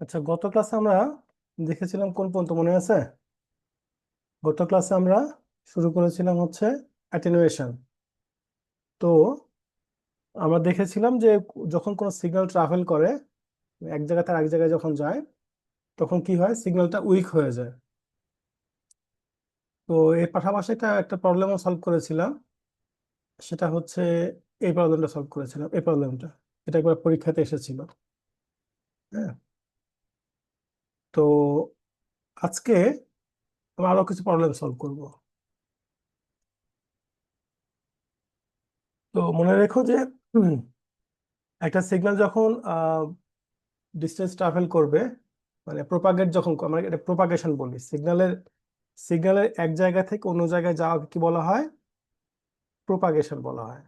আচ্ছা, গত ক্লাসে আমরা দেখেছিলাম কোন পর্যন্ত মনে আছে? গত ক্লাসে আমরা শুরু করেছিলাম হচ্ছে অ্যাটেনুয়েশন। তো আমরা দেখেছিলাম যে যখন কোনো সিগন্যাল ট্রাভেল করে এক জায়গা থেকে আরেক জায়গায় যখন যায় তখন কি হয়, সিগন্যালটা উইক হয়ে যায়। তো এর পাশাপাশি একটা একটা প্রবলেমও সলভ করেছিলাম। সেটা হচ্ছে এই প্রবলেমটা সলভ করেছিলাম, এই প্রবলেমটা এটা একবার পরীক্ষাতে এসেছিল। হ্যাঁ। তো আজকে আমরা আরো কিছু প্রবলেম সলভ করব। তো মনে রেখো যে একটা সিগন্যাল যখন ডিস্টেন্স ট্রাভেল করবে, মানে প্রোপাগেট যখন আমরা এটা প্রোপাগেশন বলি, সিগন্যালের সিগন্যালের এক জায়গা থেকে অন্য জায়গায় যাওয়া কি বলা হয়? প্রোপাগেশন বলা হয়।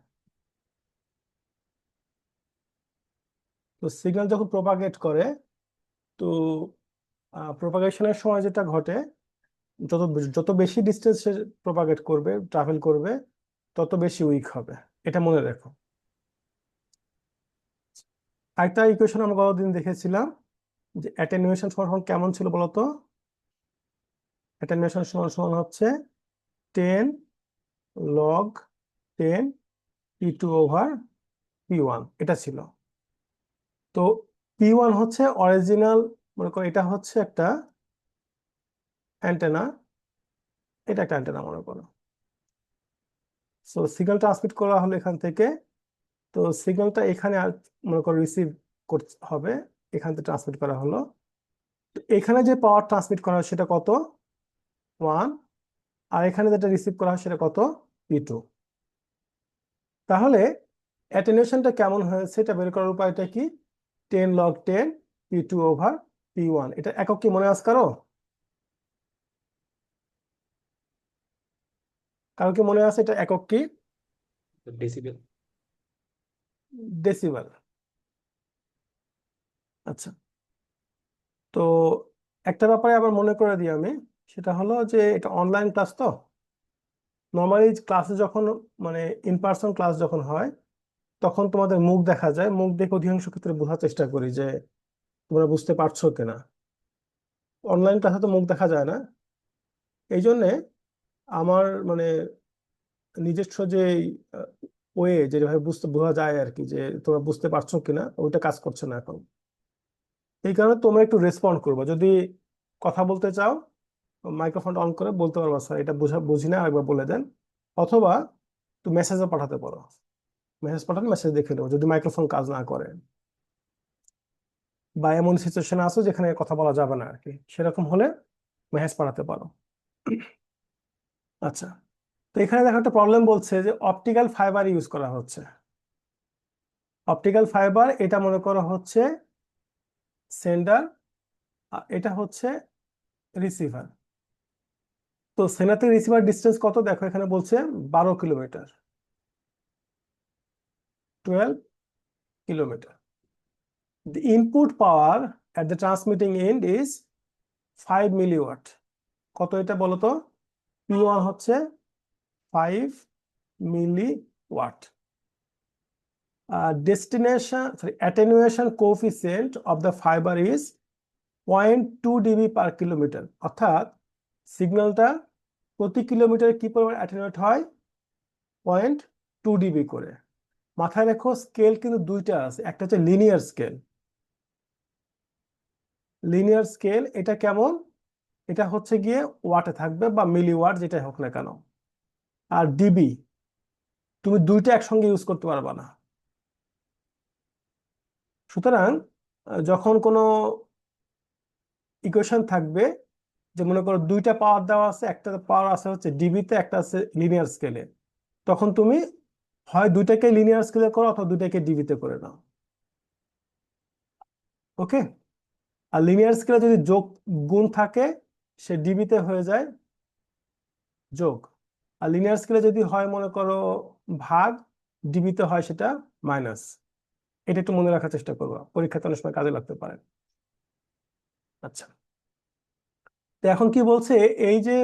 তো সিগন্যাল যখন প্রোপাগেট করে, তো প্রোপাগেশনের সময় যেটা ঘটে, যত যত বেশি ডিস্টেন্স সে প্রোপাগেট করবে, ট্রাভেল করবে, তত বেশি উইক হবে। এটা মনে রেখো। আরেকটা ইকুয়েশন আমরা গতদিন দেখেছিলাম যে অ্যাটেনুয়েশন সমান কেমন ছিল বলতো? অ্যাটেনুয়েশন সমান সমান হচ্ছে 10 log 10 P2/P1, এটা ছিল। তো P1 হচ্ছে অরিজিনাল, মনে করো এটা হচ্ছে একটা অ্যান্টেনা, এটা একটা অ্যান্টেনা মনে করো। সো সিগন্যাল ট্রান্সমিট করা হলো এখান থেকে। তো সিগন্যালটা এখানে মনে করো রিসিভ করতে হবে, এখান থেকে ট্রান্সমিট করা হলো। তো এখানে যে পাওয়ার ট্রান্সমিট করা হয় সেটা কত? 1। আর এখানে যেটা রিসিভ করা হয় সেটা কত? P2। তাহলে অ্যাটেনুয়েশনটা কেমন হয়েছে এটা বের করার উপায়টা কি? 10 log 10 P2/P1, এটা একক কি মনে আছে কারো? কারো কি মনে আছে এটা একক কি? ডেসিবেল। ডেসিবেল। আচ্ছা। তো একটা ব্যাপারে আবার মনে করে দিই আমি, সেটা হলো যে এটা অনলাইন ক্লাস। তো নর্মালি ক্লাসে যখন, মানে ইন পার্সন ক্লাস যখন হয়, তখন তোমাদের মুখ দেখা যায়, মুখ দেখে অধিকাংশ ক্ষেত্রে বোঝার চেষ্টা করি যে তোমরা বুঝতে পারছো কিনা। অনলাইন ক্লাসে তো মুখ দেখা যায় না। এই জন্যে আমার মানে নিজস্ব যে ওয়ে, যেভাবে বুঝতে বোঝা যায় আর কি, যে তোমরা বুঝতে পারছো কিনা, ওইটা কাজ করছে না এখন। এই কারণে তোমরা একটু রেসপন্ড করবে। যদি কথা বলতে চাও, মাইক্রোফোন অন করে বলতে পারবা স্যার এটা বুঝি না, আরেকবার বলে দেন। অথবা তুমি মেসেজও পাঠাতে পারো, মেসেজ পাঠালে মেসেজ দেখে নেবো যদি মাইক্রোফোন কাজ না করে, বা এমন সিচুয়েশন আছে যেখানে কথা বলা যাবে না আর কি, সেরকম হলে মেসেজ পাঠাতে পারো। আচ্ছা। তো এখানে দেখো একটা প্রবলেম বলছে যে অপটিক্যাল ফাইবার ইউজ করা হচ্ছে। অপটিক্যাল ফাইবার এটা মনে করা হচ্ছে সেন্ডার, এটা হচ্ছে রিসিভার। তো সেন্ডার থেকে রিসিভার ডিস্টেন্স কত দেখো, এখানে বলছে 12 kilometre, 12 kilometre. The input power at the transmitting end is 5 mW। কত এটা বলো তো? P1 হচ্ছে 5 mW। Attenuation coefficient of the fiber is 0.2 dB per kilometer। অর্থাৎ সিগন্যালটা প্রতি কিলোমিটার কি পরিমাণ অ্যাটেনুয়েট হয়? 0.2 dB করে। মাথায় রেখো স্কেল কিন্তু দুইটা আছে, একটা হচ্ছে লিনিয়ার স্কেল। লিনিয়ার স্কেল এটা কেমন? এটা হচ্ছে গিয়ে ওয়াটে থাকবে বা মিলি ওয়াট, যেটাই হোক না কেন। আর ডিবি, তুমি দুইটা একসঙ্গে ইউজ করতে পারবা না। সুতরাং যখন কোনো ইকুয়েশন থাকবে, যে মনে করো দুইটা পাওয়ার দেওয়া আছে, একটা পাওয়ার আছে হচ্ছে ডিবিতে, একটা আছে লিনিয়ার স্কেলে, তখন তুমি হয় দুইটাকে লিনিয়ার স্কেলে করো অথবা দুইটাকে ডিবিতে করে নাও। ওকে। আর লিনিয়ার স্কেলে যদি যোগ গুণ থাকে, সে ডিবিতে হয়ে যায় যোগ। আর লিনিয়ার স্কেলে যদি হয় মনে করো ভাগ, ডিবিতে হয় সেটা মাইনাস। এটা একটু মনে রাখার চেষ্টা করবো, পরীক্ষাতে অনেক সময় কাজে লাগতে পারে। আচ্ছা। তো এখন কি বলছে, এই যে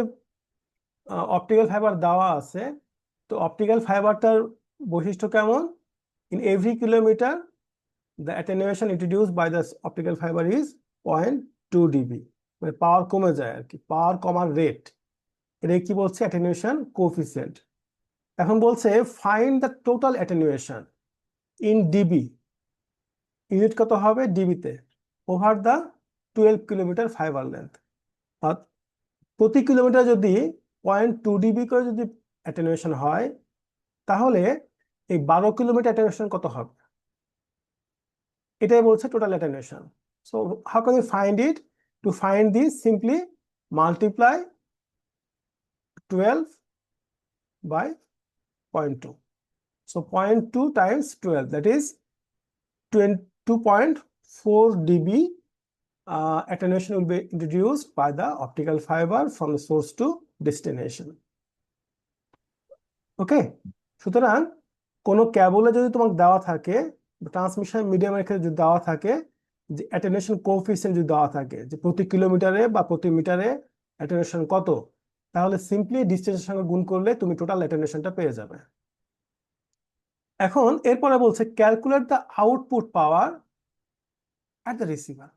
অপটিক্যাল ফাইবার দেওয়া আছে, তো অপটিক্যাল ফাইবারটার বৈশিষ্ট্য কেমন? In every kilometre the attenuation introduced by the optical fibre is 0.2 dB, মানে পাওয়ার কমে যায় আর কি, পাওয়ার কমার রেট। এটা কি বলছে? Attenuation coefficient. এখন বলছে find the total attenuation in dB, unit কত হবে ডিবিতে, over the 12 kilometre fibre length. আর প্রতি কিলোমিটার যদি 0.2 dB করে যদি অ্যাটেনুয়েশন হয়, তাহলে এই 12 কিলোমিটার অ্যাটেনুয়েশন কত হবে? এটাই বলছে total attenuation. So how can you find it? To find this, simply multiply 12 by 0.2. So 0.2 times 12, that is 2.4 dB attenuation will be introduced by the optical fiber from the source to destination. ওকে, সুতরাং কোনো ক্যাবলে যদি তোমাকে দেওয়া থাকে, transmission মিডিয়ামের ক্ষেত্রে যদি দেওয়া থাকে যে অ্যাটেনুয়েশন কোএফিসিয়েন্ট যদি দেওয়া থাকে যে প্রতি কিলোমিটারে বা প্রতি মিটারে অ্যাটেনুয়েশন কত, তাহলে সিম্পলি ডিস্টেন্সের সঙ্গে গুণ করলে তুমি টোটাল অ্যাটেনুয়েশনটা পেয়ে যাবে। এখন এরপরে বলছে calculate the output power at the receiver.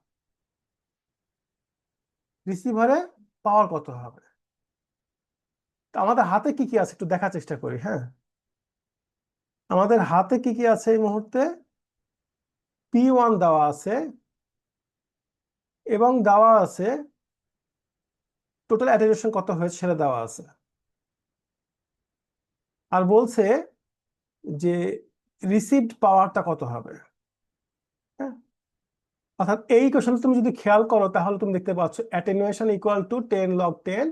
রিসিভারে পাওয়ার কত হবে? তো আমাদের হাতে কি কি আছে একটু দেখার চেষ্টা করি। হ্যাঁ, আমাদের হাতে কি কি আছে এই মুহূর্তে? P1 দেওয়া আছে এবং দেওয়া আছে টোটাল অ্যাটেনুয়েশন কত হয়েছে সেটা দেওয়া আছে। আর বলছে যে রিসিভড পাওয়ারটা কত হবে। হ্যাঁ, অর্থাৎ এই কোশ্চেন তুমি যদি খেয়াল করো তাহলে তুমি দেখতে পাচ্ছ attenuation equal to 10 log 10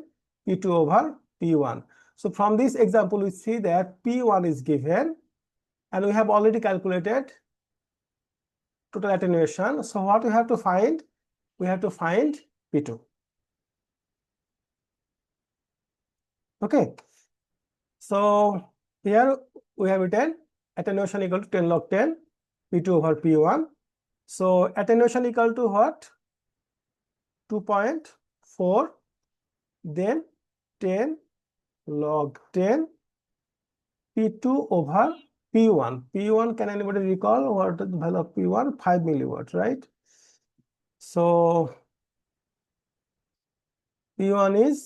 P2 over P1. So from this example we see that P1 is given and we have already calculated total attenuation. So what we have to find? We have to find P2. Okay, so here we have written attenuation equal to 10 log 10 P2 over P1. So attenuation equal to what? 2.4, then 10 log 10 P2 over P1. P1, can anybody recall what is the value of P1? 5 milliwatt, right? So P1 is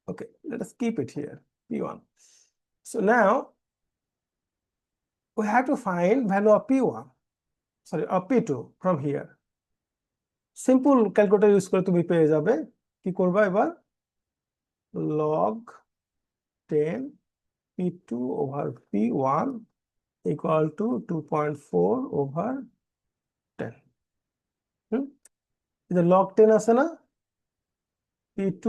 okay, let us keep it here, P1. So now we have to find value of P1, sorry, of P2 from here. Simple calculator use করে তুমি পেয়ে যাবে। কি করবা এবার? log 10 P2 over P1 equal to 2.4 over 10. যে log 10 আছে না, P2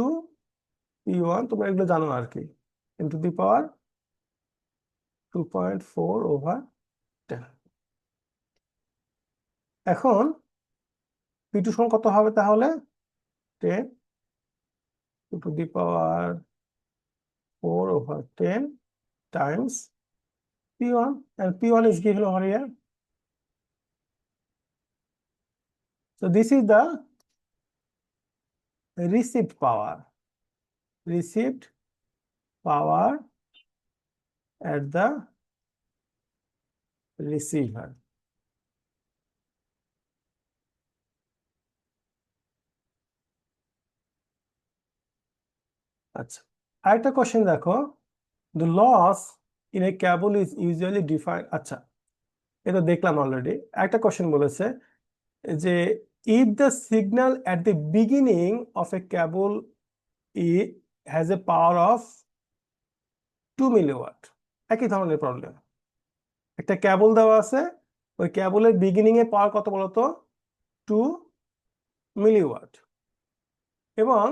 P1 তোমরা এগুলো জানো আর কি, into the power 2.4 over 10। এখন P2 সমান কত হবে তাহলে? 10 to the power 4 over 10 times P1, and P1 is given over here. So this is the received power at the receiver. আচ্ছা, আরেকটা কোশ্চেন দেখো, the loss in a cable is usually defined. আচ্ছা, এটা দেখলাম অলরেডি। একটা question বলেছে যে if the signal at the beginning of a cable has a power of 2 milliwatt, একই ধরনের প্রবলেম। একটা ক্যাবল দেওয়া আছে, ওই ক্যাবলের বিগিনিং এ পাওয়ার কত বলতো? 2 মিলিওয়াট, এবং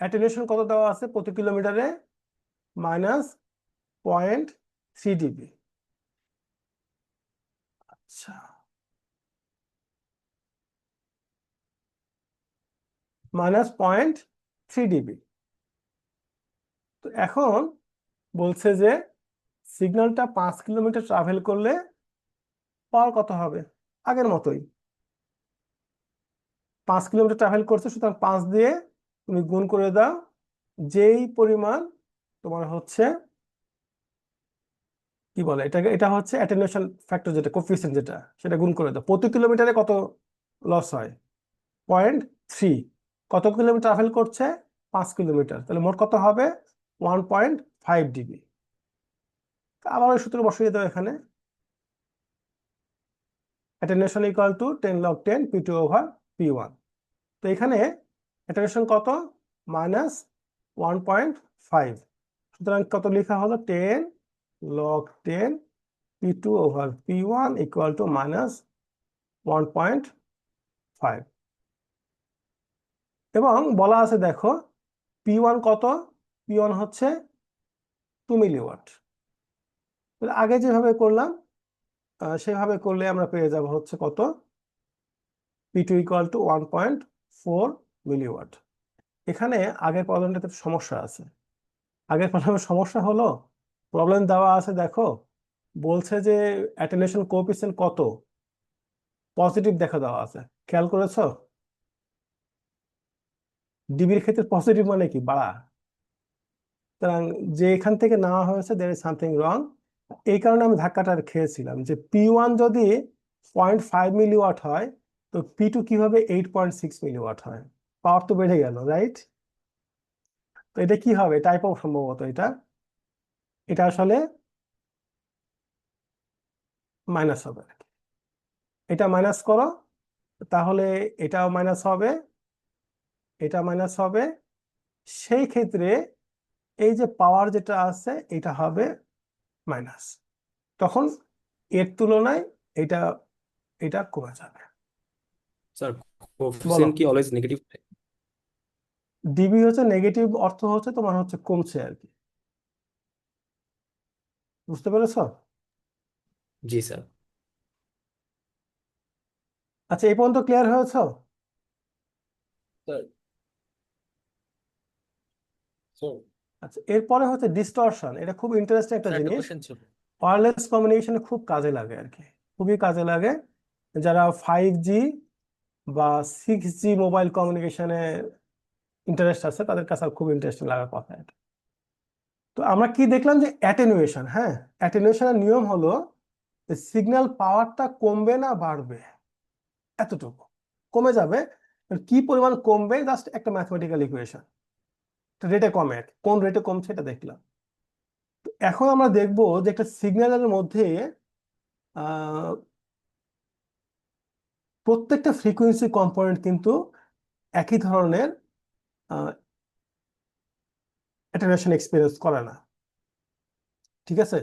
অ্যাটেনুয়েশন কত দেওয়া আছে প্রতি কিলোমিটারে? -0.3 dB। আচ্ছা, -0.3 dB। তো এখন বলছে যে সিগন্যালটা 5 কিলোমিটার ট্রাভেল করলে পাওয়ার কত হবে? আগের মতোই 5 কিলোমিটার ট্রাভেল করছে, সুতরাং 5 দিয়ে তুমি গুণ করে দাও, যেই পরিমাণ তোমার হচ্ছে কি বলে এটাকে, এটা হচ্ছে অ্যাটেনুয়েশন ফ্যাক্টর, যেটা কোফিসিয়েন্ট, যেটা সেটা গুণ করে দাও। প্রতি কিলোমিটারে কত লস হয়? 0.3। কত কিলোমিটার ট্রাভেল করছে? 5 কিলোমিটার। তাহলে মোট কত হবে? 1.5 ডিবি। আবার ওই সূত্র বসিয়ে দাও এখানে। Attenuation equal to 10 log 10 P2/P1। তো এখানে অ্যাটেনুয়েশন কত? -1.5। সুতরাং কত লেখা হলো? 10 log 10 P2/P1 ইকুয়াল টু -1.5। এবং বলা আছে দেখো P1 কত? P1 হচ্ছে 2 মিলিওয়াট। আগে যেভাবে করলাম সেভাবে করলে আমরা পেয়ে যাব হচ্ছে কত? P2 equal to 1.4 milliwatt. এখানে আগের প্রবলেমটাতে সমস্যা আছে। আগের প্রবলেমের সমস্যা হলো, প্রবলেম দেওয়া আছে দেখো, বলছে যে অ্যাটেনুয়েশন কোএফিসিয়েন্ট কত, পজিটিভ দেখা দেওয়া আছে। খেয়াল করেছো? ডিবির ক্ষেত্রে পজিটিভ মানে কি? বাড়া। সুতরাং যে এখান থেকে নেওয়া হয়েছে দের ইজ সামথিং রং। এই কারণে আমি ধাক্কাটা খেয়েছিলাম যে P1 যদি 0.5 মিলিওয়াট হয়, তো P2 কিভাবে 8.6 মিলিওয়াট হয়? পাওয়ার তো বেড়ে গেল, রাইট? তো এটা কি হবে? টাইপও সম্ভবত এটা, এটা আসলে মাইনাস হবে। এটা মাইনাস করো, তাহলে এটাও মাইনাস হবে, এটা মাইনাস হবে। সেই ক্ষেত্রে এই যে পাওয়ার যেটা আছে এটা হবে মাইনাস। তখন এর তুলনায় এটা এটা কমে যাবে। স্যার, বলো। কোফিসিয়েন্ট কি অলওয়েজ নেগেটিভ? ডিবি হচ্ছে নেগেটিভ, অর্থ হচ্ছে তোমার হচ্ছে কমছে আর কি। বুঝতে পেরেছো? জি স্যার। আচ্ছা, এই পর্যন্ত ক্লিয়ার হয়েছে? স্যার, স্যার, আচ্ছা, এরপরে হচ্ছে ডিস্টরশন। এটা খুব ইন্টারেস্টিং একটা স্যার একটা জিনিস। কোশ্চেন ছিল। ওয়্যারলেস কমিউনিকেশনে খুব কাজে লাগে আর কি, খুবই কাজে লাগে। যারা 5G বা 6G মোবাইল কমিউনিকেশনে ইন্টারেস্ট আছে তাদের কাছে আর খুব ইন্টারেস্টিং লাগার কথা এটা। তো আমরা কি দেখলাম যে অ্যাটেনুয়েশন, হ্যাঁ, অ্যাটেনুয়েশনের নিয়ম হলো সিগন্যাল পাওয়ারটা কমবে না বাড়বে, এতটুকু কমে যাবে। কি পরিমাণ কমবে জাস্ট একটা ম্যাথমেটিক্যাল ইকুয়েশন। রেটে কমে আর কি। কোন রেটে কমছে এটা দেখলাম। তো এখন আমরা দেখবো যে একটা সিগন্যালের মধ্যে আহ, প্রত্যেকটা ফ্রিকোয়েন্সি কম্পোনেন্ট কিন্তু একই ধরনের অ্যাটেনুয়েশন এক্সপিরিয়েন্স করে না। ঠিক আছে?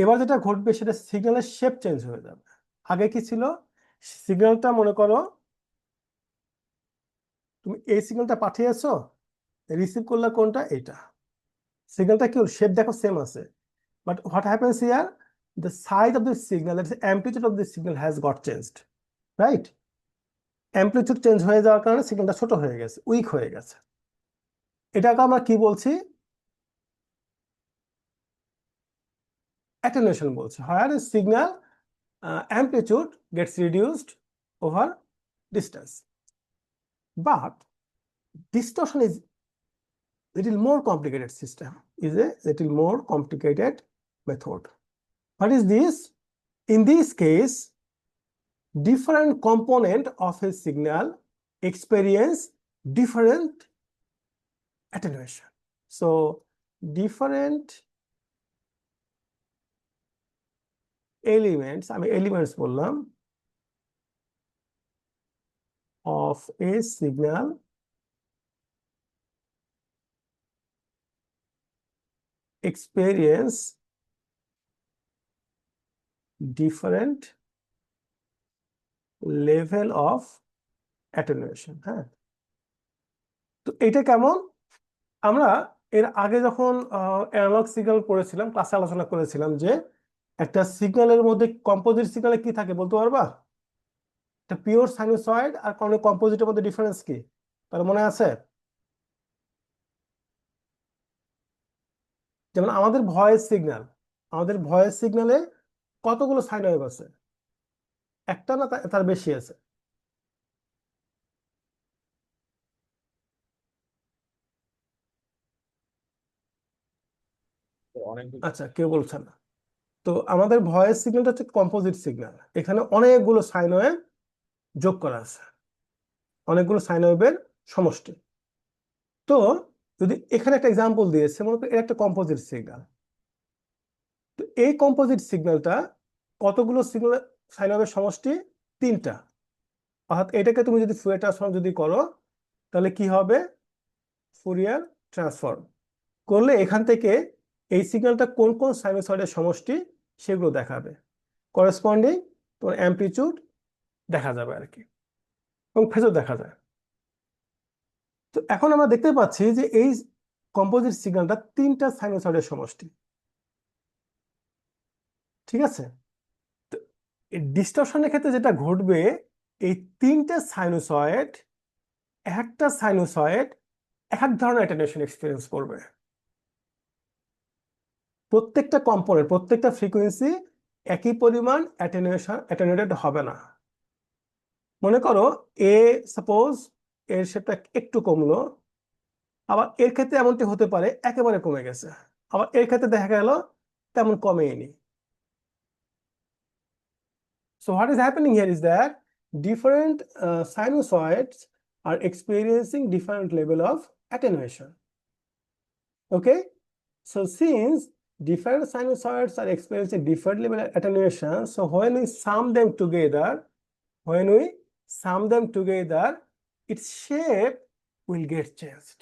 এবার যেটা ঘটবে সেটা সিগন্যালের শেপ চেঞ্জ হয়ে যাবে। আগে কি ছিল? সিগন্যালটা মনে করো তুমি এই সিগন্যালটা পাঠিয়েছো, রিসিভ করলে কোনটা? এটা। সিগন্যালটা কি শেপ দেখো সেম আছে, but what happens here, the size of the signal, that is amplitude of the signal has got changed, right? Amplitude change হয়ে যাওয়ার কারণে সিগন্যালটা ছোট হয়ে গেছে, উইক হয়ে গেছে। এটাকে আমরা কি বলছি? অ্যাটেনুয়েশন বলছি। হোয়ার signal amplitude gets reduced over distance. But distortion is little more complicated system, is a little more complicated method. What is this? In this case, different component of a signal experience different attenuation. So different elements, আমি elements বললাম, of a signal experience different level of attenuation। হ্যাঁ, তো এটা কেমন? আমরা এর আগে যখন অ্যানালগ সিগন্যাল পড়েছিলাম, ক্লাসে আলোচনা করেছিলাম যে একটা সিগন্যালের মধ্যে কম্পোজিট সিগন্যালে কি থাকে বলতে পারবা? একটা পিওর সাইনুসয়েড আর কোন কম্পোজিটের মধ্যে ডিফারেন্স কি? তার মনে আছে? যেমন আমাদের ভয়েস সিগন্যালে কতগুলো সাইন ওয়েভ আছে? একটা না তার বেশি আছে? অনেকগুলো। আচ্ছা, কেউ বলছে না। তো আমাদের ভয়েস সিগন্যালটা হচ্ছে কম্পোজিট সিগন্যাল, এখানে অনেকগুলো সাইন ওয়েভ যোগ করা আছে, অনেকগুলো সাইন ওয়েভের সমষ্টি। তো যদি এখানে একটা এক্সাম্পল দিয়েছে, মনে করি এটা একটা কম্পোজিট সিগন্যাল। তো এই কম্পোজিট সিগন্যালটা কতগুলো সিগন্যাল সাইন ওয়েভের সমষ্টি? তিনটা। অর্থাৎ এটাকে তুমি যদি ফুরিয়ার ট্রান্সফর্ম যদি করো, তাহলে কি হবে? ফুরিয়ার ট্রান্সফর্ম করলে এখান থেকে এই সিগন্যালটা কোন কোন সাইনোসয়েডের সমষ্টি সেগুলো দেখাবে, করেসপন্ডিং তোমার অ্যামপ্লিটিউড দেখা যাবে আর কি, এবং ফেজও দেখা যায়। তো এখন আমরা দেখতে পাচ্ছি যে এই কম্পোজিট সিগন্যালটা তিনটা সাইনোসয়েডের সমষ্টি, ঠিক আছে? তো এই ডিস্টরশনের ক্ষেত্রে যেটা ঘটবে, এই তিনটে সাইনোসয়েড, একটা সাইনোসয়েড এক এক ধরনের অ্যাটেনুয়েশন এক্সপিরিয়েন্স করবে। প্রত্যেকটা কম্পোনেন্ট, প্রত্যেকটা ফ্রিকোয়েন্সি একই পরিমাণ অ্যাটেনুয়েটেড হবে না। মনে করো এ, সাপোজ এর শেপটা একটু কমলো, আবার এর ক্ষেত্রে এমনটি হতে পারে একেবারে কমে গেছে, আবার এর ক্ষেত্রে দেখা গেল তেমন কমেনি। So what is happening here is that different sinusoids are experiencing different level of attenuation. Okay, so since different sinusoids are experiencing different level of attenuation, so when we sum them together, its shape will get changed.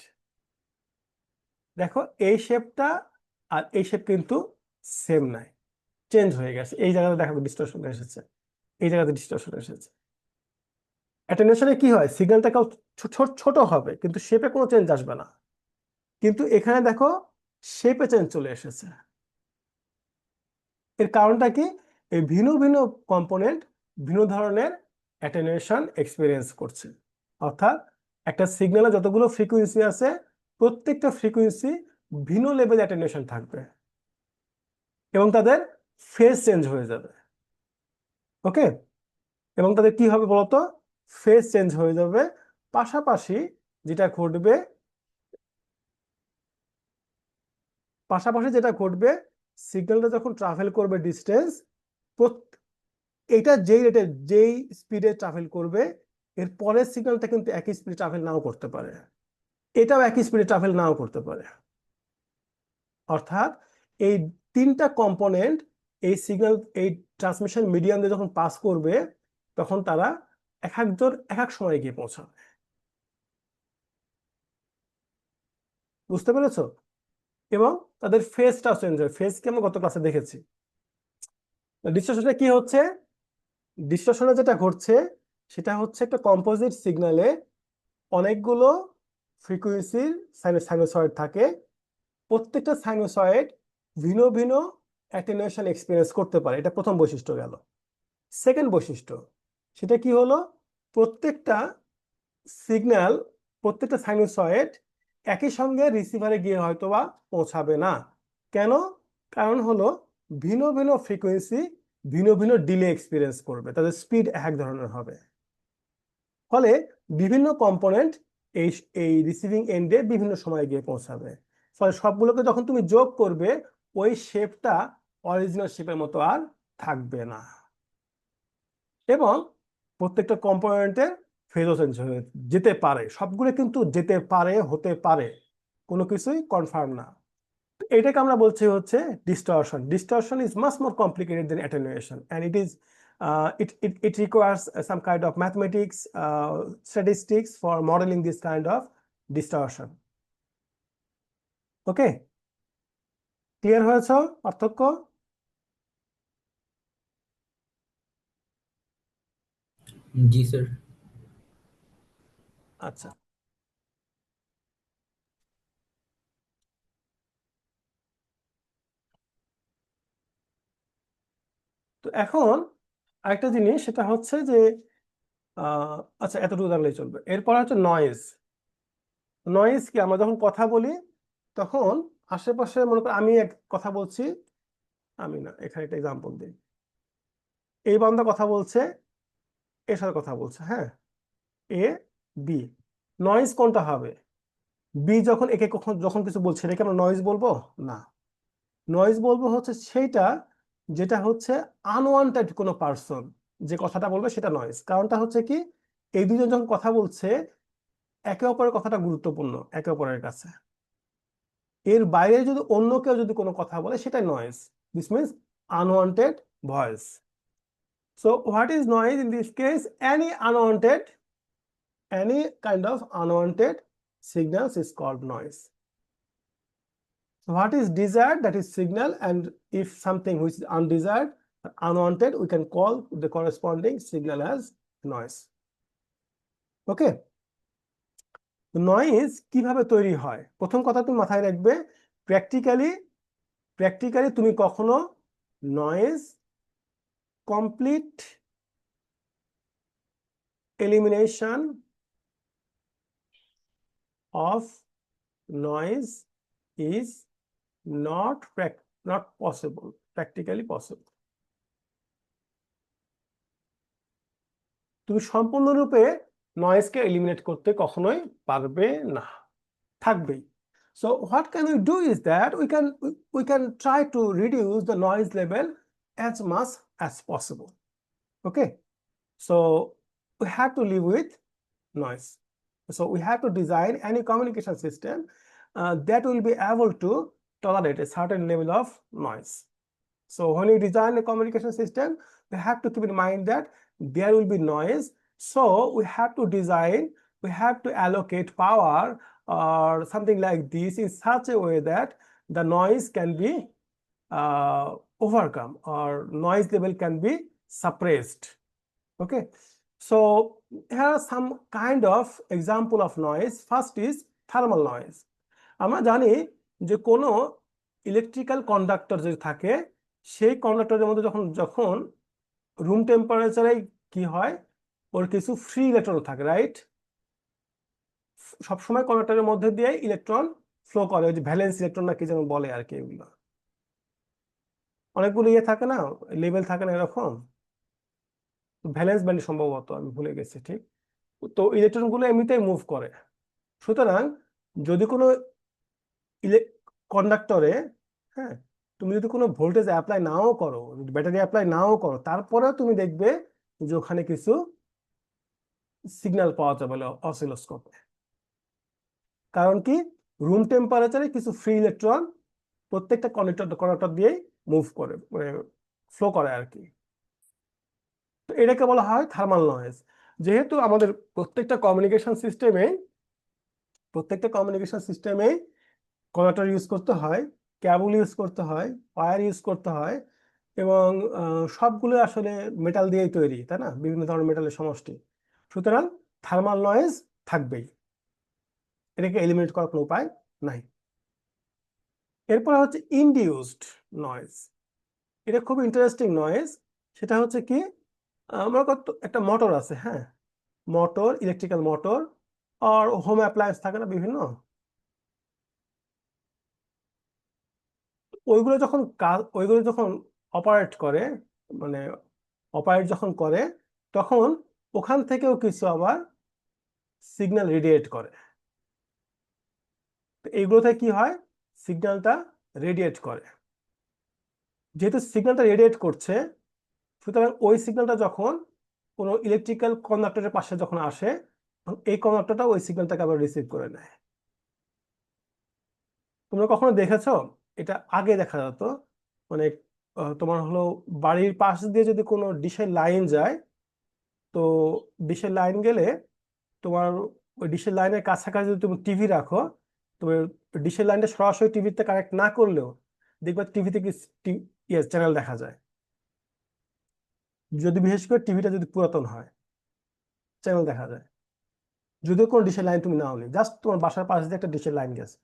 দেখো এই শেপটা আর এই shape কিন্তু same নাই, change হয়ে গেছে। এই জায়গাতে দেখো ডিস্টরশন এসেছে, এই জায়গাতে ডিস্টরশন এসেছে। অ্যাটেনুয়েশনে কি হয়, সিগন্যালটা ছোট হবে কিন্তু শেপে কোনো চেঞ্জ আসবে না, কিন্তু এখানে দেখো শেপে চেঞ্জ চলে এসেছে। এর কারণটা কি? এই ভিন্ন ভিন্ন কম্পোনেন্ট ভিন্ন ধরনের অ্যাটেনুয়েশন এক্সপিরিয়েন্স করছে। অর্থাৎ একটা সিগন্যালে যতগুলো ফ্রিকোয়েন্সি আছে, প্রত্যেকটা ফ্রিকোয়েন্সি ভিন্ন লেভেল অ্যাটেনুয়েশন থাকবে এবং তাদের ফেজ চেঞ্জ হয়ে যাবে। ওকে, এবং তাদের কি হবে বলতো? ফেজ চেঞ্জ হয়ে যাবে। পাশাপাশি যেটা ঘটবে, সিগন্যালটা যখন ট্রাভেল করবে ডিস্টেন্স, এটা যেই রেটে যেই স্পিডে ট্রাভেল করবে, এর পরের সিগন্যালটা কিন্তু একই স্পিডে ট্রাভেল নাও করতে পারে, এটাও একই স্পিডে ট্রাভেল নাও করতে পারে। অর্থাৎ এই তিনটা কম্পোনেন্ট এই সিগন্যাল, এই ট্রান্সমিশন মিডিয়াম দিয়ে যখন পাস করবে, তখন তারা এক একজন এক এক সময় গিয়ে পৌঁছাবে। বুঝতে পেরেছো? এবং তাদের ফেজটাও চেঞ্জ হয়, ফেজকে আমরা গত ক্লাসে দেখেছি। ডিস্টরশনে কি হচ্ছে? ডিস্টরশনে যেটা ঘটছে সেটা হচ্ছে একটা কম্পোজিট সিগন্যালে অনেকগুলো ফ্রিকোয়েন্সির সাইনোসয়েড থাকে, প্রত্যেকটা সাইনোসয়েড ভিন্ন ভিন্ন অ্যাটেনুয়েশন এক্সপিরিয়েন্স করতে পারে। এটা প্রথম বৈশিষ্ট্য গেল। সেকেন্ড বৈশিষ্ট্য সেটা কি হলো? প্রত্যেকটা সিগন্যাল, প্রত্যেকটা সাইনোসয়েড একই সঙ্গে রিসিভারে গিয়ে হয়তোবা পৌঁছাবে না। কেন? কারণ হলো ভিন্ন ভিন্ন ফ্রিকোয়েন্সি ভিন্ন ভিন্ন ডিলে এক্সপিরিয়েন্স করবে, তাদের স্পিড এক ধরনের হবে। ফলে বিভিন্ন কম্পোনেন্ট এই এই রিসিভিং এন্ডে বিভিন্ন সময়ে গিয়ে পৌঁছাবে। ফলে সবগুলোকে যখন তুমি যোগ করবে, ওই শেপটা অরিজিনাল শেপের মতো আর থাকবে না, এবং প্রত্যেকটা কম্পোনেন্টের ফেজও চেঞ্জ হয়ে যেতে পারে। সবগুলো কিন্তু যেতে পারে, হতে পারে, কোনো কিছুই কনফার্ম না। এটাকে আমরা বলছি হচ্ছে distortion. Distortion is much more complicated than attenuation, and it requires some kind of mathematics, statistics for modeling this kind of distortion. Okay, clear হয়েছে পার্থক্য? জি স্যার। আচ্ছা, তো এখন আরেকটা জিনিস সেটা হচ্ছে যে আচ্ছা, এতটুকু জানলেই চলবে। এরপর হচ্ছে নয়েজ। নয়েজ কি? আমরা যখন কথা বলি তখন আশেপাশে, মনে করো আমি এক কথা বলছি, আমি না, এখানে একটা এক্সাম্পল দিই। এই বান্দা কথা বলছে, এর সাথে কথা বলছে, হ্যাঁ, এ বি। নয়েজ কোনটা হবে? বি যখন একে কখন যখন কিছু বলছে এটাকে আমরা নয়েজ বলবো না, নয়েজ বলবো হচ্ছে সেইটা যেটা হচ্ছে আনওয়ান্টেড কোনো পার্সন যে কথাটা বলবে সেটা নয়েজ। কারণটা হচ্ছে কি, এই দুজন যখন কথা বলছে একে অপরের কথাটা গুরুত্বপূর্ণ একে অপরের কাছে, এর বাইরে যদি অন্য কেউ যদি কোনো কথা বলে সেটা noise. This means unwanted voice. So what is noise in this case? any kind of unwanted signals is called noise. So what is desired? That is signal, and if something which is undesired or unwanted, we can call the corresponding signal as noise. Okay. Noise কিভাবে তৈরি হয়? প্রথম কথা তুমি মাথায় রাখবে, practically তুমি কখনো noise complete elimination of noise is not possible, practically possible. তুমি সম্পূর্ণরূপে নয়েজকে এলিমিনেট করতে কখনোই পারবে না, থাকবেই। So what can we do is that we can try to reduce the noise level as much as possible. Okay, so we have to live with noise. So we have to design any communication system that will be able to tolerate a certain level of noise. So when you design a communication system, we have to keep in mind that there will be noise. So we have to allocate power or something like this in such a way that the noise can be overcome or noise level can be suppressed. Okay, so here are some kind of example of noise. First is thermal noise. আমরা জানি যে কোনো electrical conductor যদি থাকে, সেই কন্ডাক্টরের মধ্যে যখন যখন রুম টেম্পারেচারে কি হয়, ওর কিছু ফ্রি ইলেকট্রন থাকে, রাইট? সবসময় কন্ডাক্টরের মধ্যে দিয়ে ইলেকট্রন ফ্লো করে, ওই যে ভ্যালেন্স ইলেকট্রন না কি যেন বলে আর কি, এগুলো অনেকগুলো ইয়ে থাকে না, লেভেল থাকে না এরকম, ভ্যালেন্স ব্যান্ড সম্ভবত, আমি ভুলে গেছি ঠিক। তো ইলেকট্রন গুলো এমনিতেই মুভ করে। সুতরাং যদি কোনো কন্ডাক্টরে, হ্যাঁ, তুমি যদি কোনো ভোল্টেজ অ্যাপ্লাই নাও করো, ব্যাটারি অ্যাপ্লাই নাও করো, তারপরেও তুমি দেখবে যে ওখানে কিছু সিগন্যাল পাওয়া যাবে অসিলোস্কোপে। কারণ কি, রুম টেম্পারেচারে কিছু ফ্রি ইলেকট্রন প্রত্যেকটা কন্ডাক্টর দিয়েই মুভ করে, মানে ফ্লো করে আর কি। তো এটাকে বলা হয় থার্মাল নয়েজ। যেহেতু আমাদের প্রত্যেকটা কমিউনিকেশন সিস্টেমে কন্ডাক্টর ইউজ করতে হয়, কেবল ইউজ করতে হয়, ওয়্যার ইউজ করতে হয়, এবং সবগুলো আসলে মেটাল দিয়েই তৈরি, তাই না, বিভিন্ন ধরনের মেটালের সমষ্টি। সুতরাং থার্মাল নয়েজ থাকবেই, এটাকে এলিমিনেট করার কোনো উপায় নাই। এরপর হচ্ছে ইনডিউসড নয়েজ। এটা খুব ইন্টারেস্টিং নয়েজ। সেটা হচ্ছে কি, আমরা একটা মোটর আছে, হ্যাঁ, মোটর, ইলেকট্রিক্যাল মোটর আর হোম অ্যাপ্লায়েন্স থাকে না বিভিন্ন, ওইগুলো যখন অপারেট করে, মানে অপারেট যখন করে, তখন ওখান থেকেও কিছু আবার সিগন্যাল রেডিয়েট করে। তো এইগুলোতে কি হয়, সিগন্যালটা রেডিয়েট করে। যেহেতু সিগন্যালটা রেডিয়েট করছে, সুতরাং ওই সিগন্যালটা যখন কোনো ইলেকট্রিক্যাল কন্ডাক্টরের পাশে যখন আসে, এই কন্ডাক্টরটা ওই সিগন্যালটাকে আবার রিসিভ করে নেয়। তোমরা কখনো দেখেছো? এটা আগে দেখা যেত, মানে তোমার হলো বাড়ির পাশ দিয়ে যদি কোনো ডিশের লাইন যায়, তো ডিশের লাইন গেলে তোমার ওই ডিশের লাইনের কাছাকাছি যদি তুমি টিভি রাখো, তবে ডিশের লাইনটা সরাসরি টিভিতে কানেক্ট না করলেও দেখবে টিভিতে কি চ্যানেল দেখা যায়। যদি বিশেষ করে টিভিটা যদি পুরাতন হয়, চ্যানেল দেখা যায়, যদিও কোনো ডিশের লাইন তুমি নাও নি, জাস্ট তোমার বাসার পাশে দিয়ে একটা ডিশের লাইন গেছে।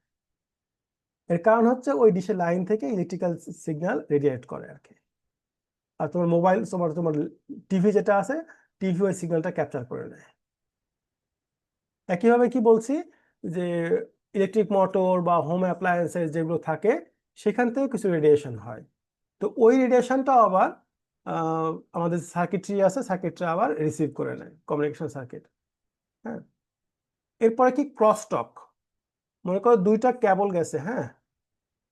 এর কারণ হচ্ছে ওই ডিশের লাইন থেকে ইলেকট্রিক্যাল সিগন্যাল রেডিয়েট করে আর কি। আর তোমার মোবাইল, তোমার টিভি যেটা আছে, টিভি ওই সিগন্যালটা ক্যাপচার করে নেয়। একইভাবে কি বলছি, যে ইলেকট্রিক মোটর বা হোম অ্যাপ্লায়েন্সেস যেগুলো থাকে, সেখান থেকে কিছু রেডিয়েশন হয়। তো ওই রেডিয়েশনটা আবার আমাদের সার্কিটরি আছে, সার্কিটরি আবার রিসিভ করে নেয়, কমিউনিকেশন সার্কিট। হ্যাঁ, এরপরে কি ক্রসটক। মনে করো দুইটা কেবল গেছে, হ্যাঁ,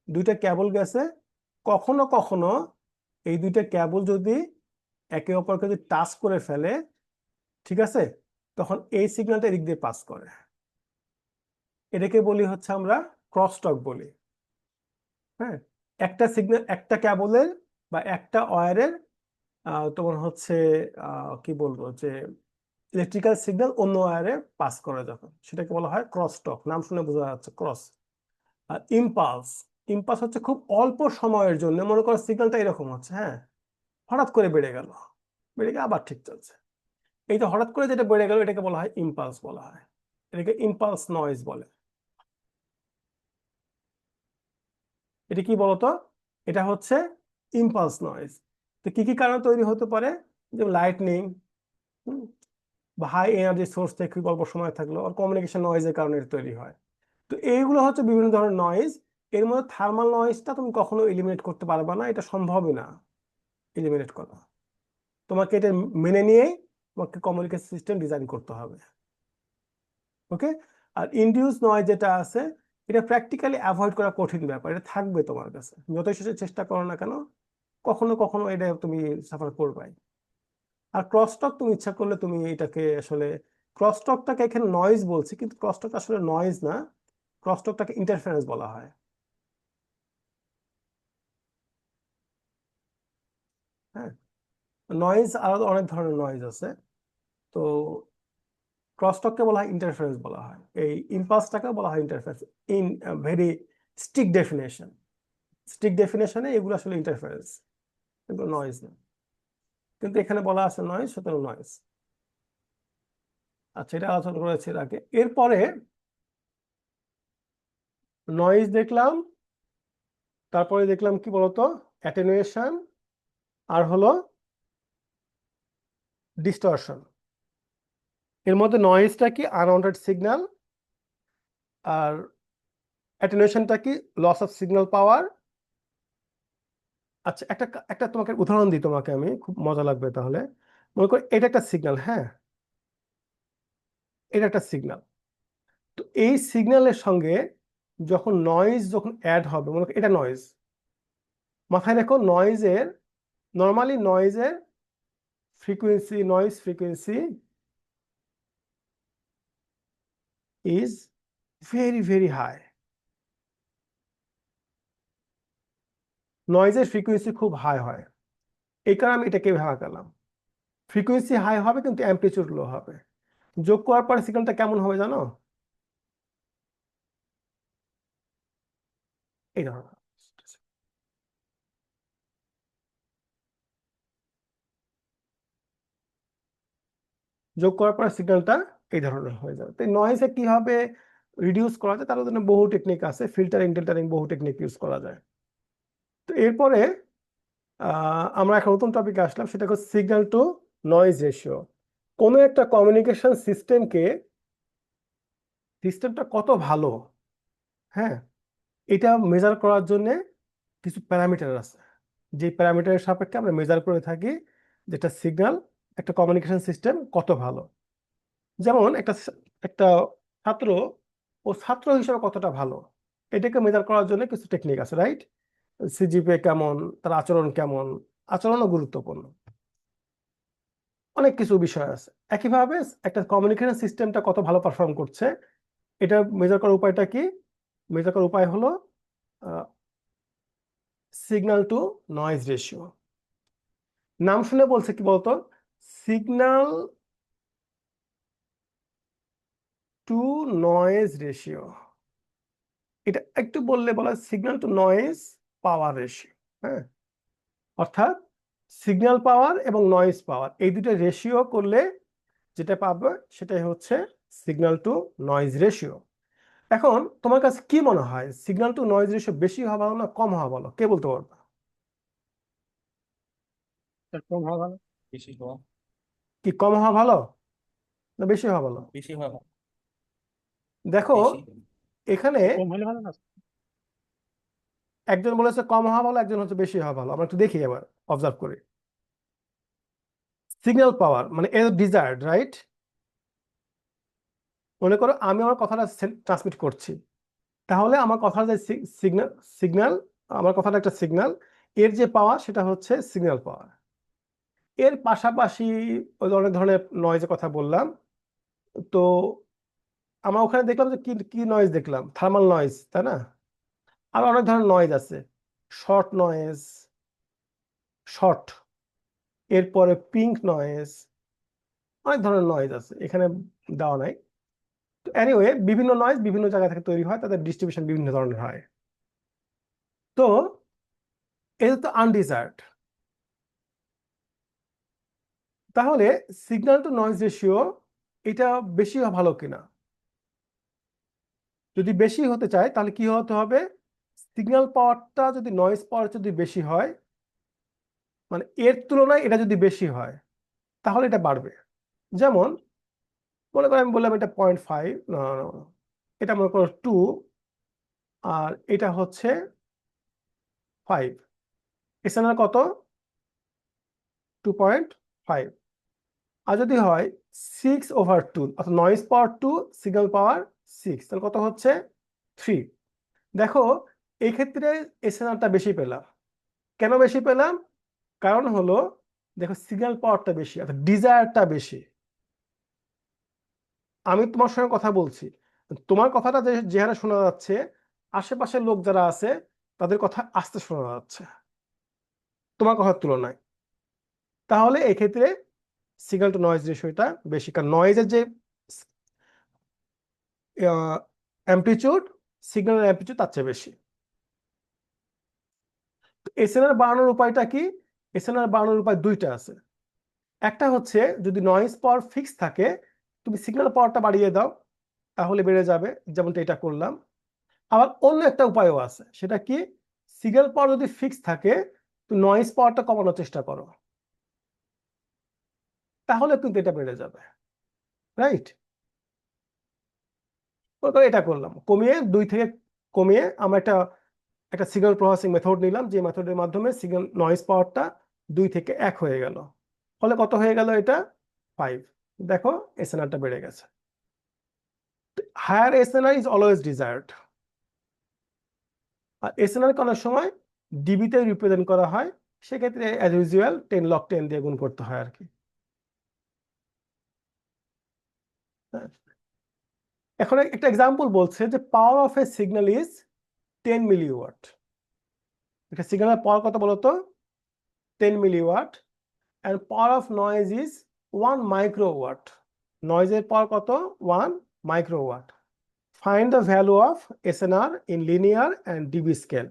দুইটা কেবল গেছে, কখনো কখনো এই দুইটা কেবল যদি একে অপরকে যদি টাচ করে ফেলে, ঠিক আছে, তখন এই সিগন্যালটা এদিক দিয়ে পাস করে। এটাকে বলি হচ্ছে আমরা ক্রসটক বলি। হ্যাঁ, একটা সিগন্যাল, একটা কেবলের বা একটা ওয়্যারের তোমার হচ্ছে কি বলবো যে ইলেকট্রিক্যাল সিগন্যাল অন্য ওয়্যারে পাস করে যখন, সেটাকে বলা হয় ক্রসটক। নাম শুনে বোঝা যাচ্ছে ক্রস। আর ইম্পালস, ইম্পালস হচ্ছে খুব অল্প সময়ের জন্য, মনে করো সিগন্যালটা এরকম হচ্ছে, হ্যাঁ, হঠাৎ করে বেড়ে গেল, বেড়ে গিয়ে আবার ঠিক চলছে। এই তো হঠাৎ করে যেটা বেড়ে গেল এটাকে বলা হয় ইম্পালস বলা হয়, এটাকে ইম্পালস নয়েজ বলে। এটা কি বলতো, এটা হচ্ছে ইম্পালস নয়েজ। তো কি কি কারণে তৈরি হতে পারে, যে লাইটনিং বা হাই এনার্জি সোর্স থেকে খুব অল্প সময় থাকলো, আর কমিউনিকেশন নয়েজের কারণে এটা তৈরি হয়। তো এইগুলো হচ্ছে বিভিন্ন ধরনের নয়েজ। এর মধ্যে থার্মাল নয়েজটা তুমি কখনো এলিমিনেট করতে পারবে না, এটা সম্ভবই না এলিমিনেট করা। তোমাকে এটা মেনে নিয়েই তোমাকে কমিউনিকেশন সিস্টেম ডিজাইন করতে হবে। ওকে। আর ইনডিউস নয়েজ যেটা আছে, এটা প্র্যাকটিক্যালি অ্যাভয়েড করা কঠিন ব্যাপার, এটা থাকবে তোমার কাছে যতই চেষ্টা করো না কেন, কখনো কখনো এটা তুমি সাফার করবাই। আর ক্রসটক তুমি ইচ্ছা করলে তুমি এটাকে আসলে, ক্রসটকটাকে এখানে নয়েজ বলছি কিন্তু ক্রসটক আসলে নয়েজ না, ক্রসটকটাকে ইন্টারফারেন্স বলা হয়। হ্যাঁ, নয়েজ আলাদা অনেক ধরনের নয়েজ আছে। তো ক্রসটককে বলা হয় ইন্টারফারেন্স বলা হয়, এই ইম্পালসটাকে বলা হয় interference in very strict definition. Strict ডেফিনেশনে এগুলো আসলে ইন্টারফারেন্স, কিন্তু নয়েজ না। কিন্তু এখানে বলা আছে নয়েজ, সুতরাং নয়েজ। আচ্ছা, এটা আলোচনা করেছি এর আগে। এরপরে নয়েজ দেখলাম, তারপরে দেখলাম কি বলতো, অ্যাটেনুয়েশন, আর হলো ডিস্টরশন। এর মধ্যে নয়েজটা কি আনওয়ান্টেড সিগন্যাল, আর অ্যাটেনুয়েশনটা কি লস অফ সিগন্যাল পাওয়ার। আচ্ছা, একটা একটা তোমাকে উদাহরণ দিই, তোমাকে আমি, খুব মজা লাগবে তাহলে। মনে করো এটা একটা সিগন্যাল, হ্যাঁ, এটা একটা সিগন্যাল। তো এই সিগন্যালের সঙ্গে যখন নয়েজ যখন অ্যাড হবে, মনে করো এটা নয়েজ, মাথায় রেখো নয়েজের, নর্মালি নয়েজের frequency, noise frequency is very very high. নয়েজের ফ্রিকোয়েন্সি খুব হাই হয়, এই কারণে আমি এটাকে ভাগ করলাম। ফ্রিকোয়েন্সি হাই হবে কিন্তু অ্যাম্পলিটিউড লো হবে। যোগ করার পরে সিগন্যালটা কেমন হবে জানো, এই ধরনের। যোগ করার পরে সিগন্যালটা এই ধরনের হয়ে যাবে। তো নয়েজে কিভাবে রিডিউস করা যায়, তার জন্য বহু টেকনিক আছে, ফিল্টারিং টিল্টারিং বহু টেকনিক ইউজ করা যায়। তো এরপরে আমরা একটা নতুন টপিকে আসলাম, সেটা হচ্ছে সিগন্যাল টু নয়েজ রেশিও। কোনো একটা কমিউনিকেশন সিস্টেমটা কত ভালো, হ্যাঁ, এটা মেজার করার জন্য কিছু প্যারামিটার আছে, যে প্যারামিটারের সাপেক্ষে আমরা মেজার করে থাকি যেটা সিগন্যাল, একটা কমিউনিকেশন সিস্টেম কত ভালো। যেমন একটা একটা ছাত্র, ও ছাত্র হিসেবে কতটা ভালো, এটাকে মেজার করার জন্য কিছু টেকনিক আছে, রাইট? সিজিপিএ কেমন, তার আচরণ কেমন, আচরণও গুরুত্বপূর্ণ, অনেক কিছু বিষয় আছে। একইভাবে একটা কমিউনিকেশন সিস্টেমটা কত ভালো পারফর্ম করছে, এটা মেজার করার উপায়টা কি? মেজার করার উপায় হলো সিগন্যাল টু নয়েজ রেশিও। নাম শুনে বলছে কি বলতো, সিগন্যাল টু নয়েজ রেশিও। এটা একটু বললে বলা সিগন্যাল টু নয়েজ পাওয়ার রেশিও। হ্যাঁ, অর্থাৎ সিগন্যাল পাওয়ার এবং নয়েজ পাওয়ার এই দুটো রেশিও করলে যেটা পাবে সেটাই হচ্ছে সিগন্যাল টু নয়েজ রেশিও। এখন তোমার কাছে কি মনে হয়, সিগন্যাল টু নয়েজ রেশিও বেশি হওয়া ভালো না কম হওয়া ভালো, কে বলতে পারবে? কম হওয়া ভালো। বেশি হওয়া। কি কম হওয়া ভালো না বেশি হওয়া ভালো? বেশি হওয়া ভালো। দেখো বেশি। এখানে কম হলে ভালো না। একজন বলেছে কম হওয়া ভালো, একজন হচ্ছে বেশি হওয়া ভালো। আমরা একটু দেখি, আবার অবজার্ভ করি। সিগন্যাল পাওয়ার মানে এজ ডিজায়ার্ড, রাইট? মনে করো আমি আমার কথাটা ট্রান্সমিট করছি, তাহলে আমার কথার যে সিগন্যাল, সিগন্যাল, আমার কথাটা একটা সিগন্যাল, এর যে পাওয়ার সেটা হচ্ছে সিগন্যাল পাওয়ার। এর পাশাপাশি ওই যে অনেক ধরনের নয়েজের কথা বললাম। তো আমরা ওখানে দেখলাম যে কি কি নয়েজ দেখলাম, থার্মাল নয়েজ, তাই না? আর অনেক ধরনের নয়েজ আছে, শর্ট নয়েজ, শর্ট, এরপরে পিঙ্ক নয়েজ, অনেক ধরনের নয়েজ আছে, এখানে দেওয়া নাই। তো এনিওয়ে, বিভিন্ন নয়েজ বিভিন্ন জায়গা থেকে তৈরি হয়, তাদের ডিস্ট্রিবিউশন বিভিন্ন ধরনের হয়। তো এটা তো আনডিজায়ার্ড। তাহলে সিগন্যাল টু নয়েজ রেশিও এটা বেশি ভালো কিনা? যদি বেশি হতে চায় তাহলে কি হতে হবে? সিগন্যাল পাওয়ারটা যদি নয়েজ পাওয়ার যদি বেশি হয়, মানে এর তুলনায় এটা যদি বেশি হয়, তাহলে এটা বাড়বে। যেমন মনে করো আমি বললাম এটা 0.5, এটা মনে করো 2, আর এটা হচ্ছে 5, এসএনআর কত? 2.5। আর যদি হয় 6/2, অর্থাৎ নয়েজ পাওয়ার 2, সিগন্যাল পাওয়ার 6, তাহলে কত হচ্ছে? 3। দেখো এই ক্ষেত্রে এসএনআরটা বেশি পেলাম। কেন বেশি পেলাম? কারণ হলো, দেখো সিগন্যাল পাওয়ারটা বেশি, অর্থাৎ ডিজায়ারটা বেশি। আমি তোমার সঙ্গে কথা বলছি, তোমার কথাটা যে যে হারে শোনা যাচ্ছে, আশেপাশের লোক যারা আছে তাদের কথা আস্তে শোনা যাচ্ছে তোমার কথার তুলনায়। তাহলে এক্ষেত্রে সিগন্যাল টু নয়েজ রেশিওটা বেশি, কারণ নয়েজের যে অ্যামপ্লিচিউড, সিগন্যালের অ্যামপ্লিচিউড তার চেয়ে বেশি। এসএনআর বাড়ানোর উপায়টা কি? এসএনআর বাড়ানোর উপায় দুইটা আছে। একটা হচ্ছে যদি নয়েজ পাওয়ার ফিক্স থাকে, তুমি সিগন্যাল পাওয়ারটা বাড়িয়ে দাও, তাহলে বেড়ে যাবে, যেমনটা এটা করলাম। আবার অন্য একটা উপায়ও আছে, সেটা কি? সিগন্যাল পাওয়ার যদি ফিক্স থাকে, তো নয়েজ পাওয়ারটা কমানোর চেষ্টা করো, তাহলে কিন্তু এটা বেড়ে যাবে, রাইট? এটা করলাম, কমিয়ে 2 থেকে কমিয়ে আমরা একটা একটা সিগন্যাল প্রসেসিং মেথড নিলাম, যে মেথডের মাধ্যমে সিগন্যাল নয়েজ পাওয়ারটা 2 থেকে 1 হয়ে গেল। ফলে কত হয়ে গেল? এটা 5। দেখো এসএনআরটা বেড়ে গেছে। Higher SNR is always desired. আর এসএনআর অনেক সময় ডিবিতে রিপ্রেজেন্ট করা হয়, সেক্ষেত্রে অ্যাজ ইউজুয়াল 10 log 10 দিয়ে গুণ করতে হয় আর কি। হ্যাঁ। এখন একটা এক্সাম্পল বলছে যে power of a signal is 10 milliwatt. একটা সিগন্যালের পাওয়ার কত বলতো? 10 milliwatt. and power of noise is 1 microwatt. নয়েজের পাওয়ার কত? 1 microwatt. Find the value of SNR in linear and dB scale.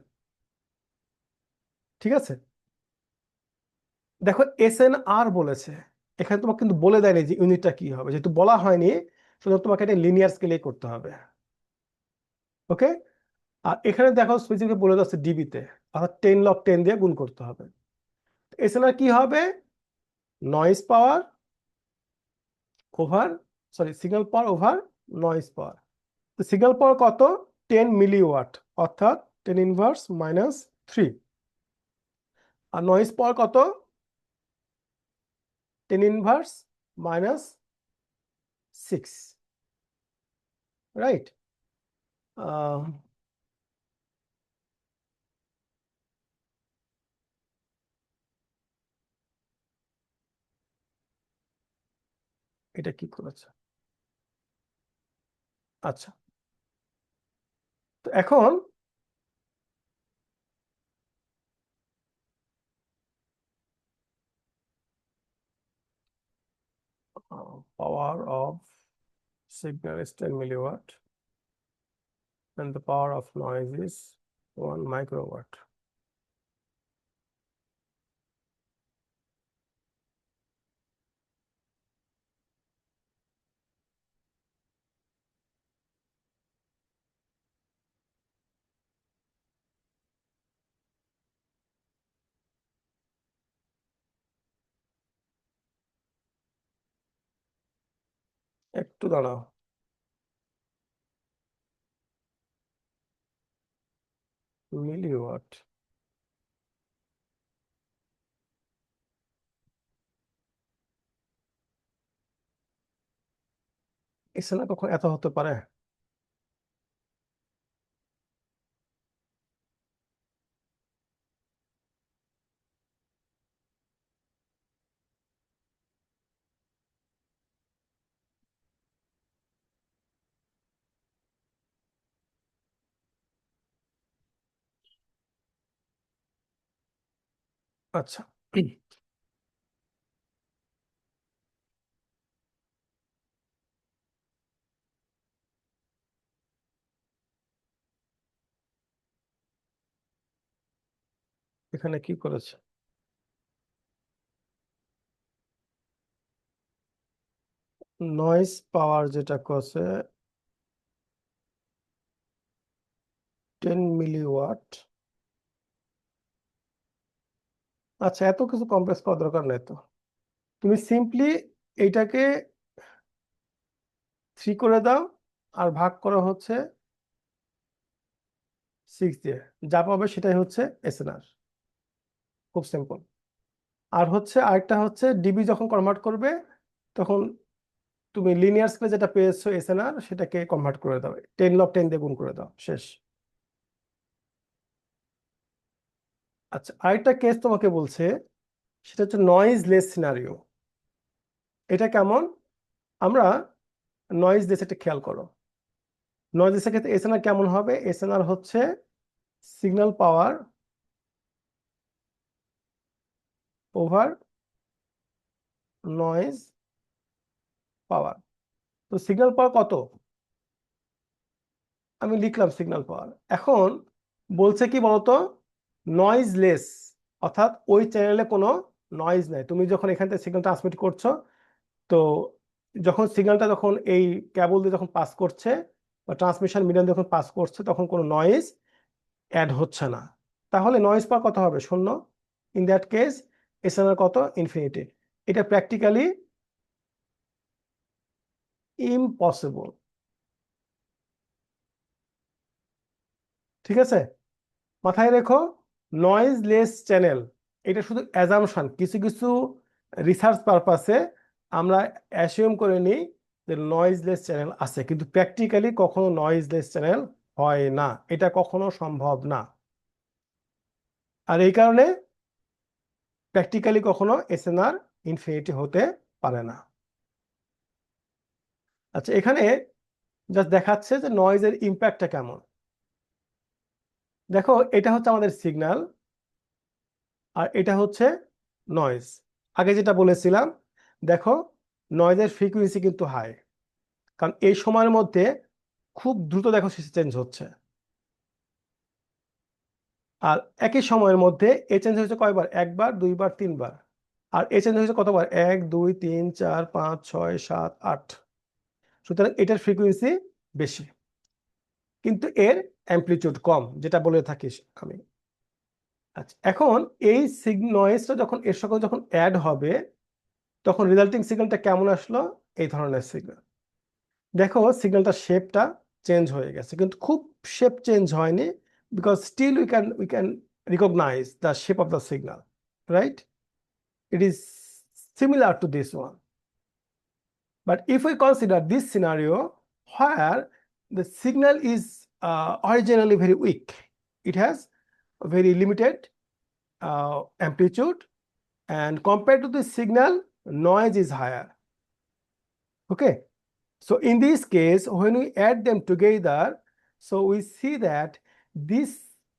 ঠিক আছে? দেখো SNR বলেছে, এখানে তোমাকে কিন্তু বলে দেয়নি যে ইউনিটটা কি হবে, যেহেতু বলা হয়নি, শুধু তোমাকে এটা লিনিয়ার স্কেলে করতে হবে। ওকে? আর এখানে দেখো স্পেসিফিক বলে যাচ্ছে ডিবিতে, অর্থাৎ 10 log 10 দিয়ে গুণ করতে হবে। SNR কি হবে? Noise power over, sorry, signal power over noise power. Signal power কত? 10 মিলিওয়াট, অর্থাৎ 10 ইনভার্স মাইনাস 3। আর নয়েজ পাওয়ার কত? 10 ইনভার্স মাইনাস 6, রাইট? এটা কি করেছে? আচ্ছা, তো এখন power of signal is 10 milliwatt and the power of noise is 1 microwatt. একটু দাঁড়াও, মিলিওয়াট, এসে না কখন এত হতে পারে? আচ্ছা, এখানে কি করেছে? নয়েজ পাওয়ার যেটা করছে 10 মিলিওয়াট। আচ্ছা, এত কিছু কমপ্লেক্স করার দরকার নেই তো। তুমি সিম্পলি এইটাকে 3 করে দাও আর ভাগ করা হচ্ছে 6 দিয়ে, যা পাবে সেটাই হচ্ছে এসএনআর। খুব সিম্পল। আর হচ্ছে আরেকটা হচ্ছে ডিবি যখন কনভার্ট করবে তখন তুমি লিনিয়ার স্কেলে যেটা পেয়েছো এসএনআর সেটাকে কনভার্ট করে দাও, 10 লগ 10 দিয়ে গুণ করে দাও, শেষ। আচ্ছা, আরেকটা কেস তোমাকে বলছে, সেটা হচ্ছে নয়েজ লেস সিনারিও। এটা কেমন? আমরা নয়েজ লেস, একটা খেয়াল করো। নয়েজ লেসের ক্ষেত্রে এসএনআর কেমন হবে? এসএনআর হচ্ছে সিগন্যাল পাওয়ার ওভার নয়েজ পাওয়ার। তো সিগন্যাল পাওয়ার কত? আমি লিখলাম সিগন্যাল পাওয়ার। এখন বলছে কি বলতো, নয়েজ লেস, অর্থাৎ ওই চ্যানেলে কোনো নয়েজ নাই। তুমি যখন এখান থেকে সিগন্যাল ট্রান্সমিট করছো, তো যখন সিগন্যালটা যখন এই কেবল দিয়ে যখন পাস করছে বা ট্রান্সমিশন মিডিয়াম যখন পাস করছে, তখন কোনো নয়েজ অ্যাড হচ্ছে না। তাহলে নয়েজ পাওয়ার কত হবে? 0। ইন দ্যাট কেস এসএনআর কত? ইনফিনিটি। এটা প্র্যাকটিক্যালি ইম্পসিবল। ঠিক আছে, মাথায় রেখো, নয়েজ লেস চ্যানেল এটা শুধু অ্যাজাম্পশন। কিছু কিছু রিসার্চ পারপাসে আমরা অ্যাসিউম করে নিই যে নয়েজ লেস চ্যানেল আছে, কিন্তু প্র্যাকটিক্যালি কখনো নয়েজ লেস চ্যানেল হয় না, এটা কখনো সম্ভব না। আর এই কারণে প্র্যাকটিক্যালি কখনো এসএনআর ইনফিনিটি হতে পারে না। আচ্ছা, এখানে জাস্ট দেখাচ্ছে যে নয়েজের ইম্প্যাক্টটা কেমন। দেখো, এটা হচ্ছে আমাদের সিগন্যাল আর এটা হচ্ছে নয়েজ। আগে যেটা বলেছিলাম, দেখো নয়েজের ফ্রিকোয়েন্সি কিন্তু হাই, কারণ এই সময়ের মধ্যে খুব দ্রুত দেখো চেঞ্জ হচ্ছে। আর একই সময়ের মধ্যে এ চেঞ্জ হয়েছে কয়বার? 1বার, 2বার, 3বার। আর এ চেঞ্জ হয়েছে কতবার? 1, 2, 3, 4, 5, 6, 7, 8। সুতরাং এটার ফ্রিকোয়েন্সি বেশি, কিন্তু এর অ্যামপ্লিটিউড কম, যেটা বলে থাকি আমি। আচ্ছা, এখন এই নয়েজটা যখন এর সঙ্গে যখন অ্যাড হবে, তখন রেজাল্টিং সিগন্যালটা কেমন আসলো? এই ধরনের সিগন্যাল। দেখো সিগন্যালটার শেপটা চেঞ্জ হয়ে গেছে, কিন্তু খুব শেপ চেঞ্জ হয়নি, because still we can recognize the shape of the signal, right? It is similar to this one. But if we consider this scenario where the signal is originally very weak, it has a very limited amplitude, and compared to the signal, noise is higher. Okay, so in this case, when we add them together, so we see that this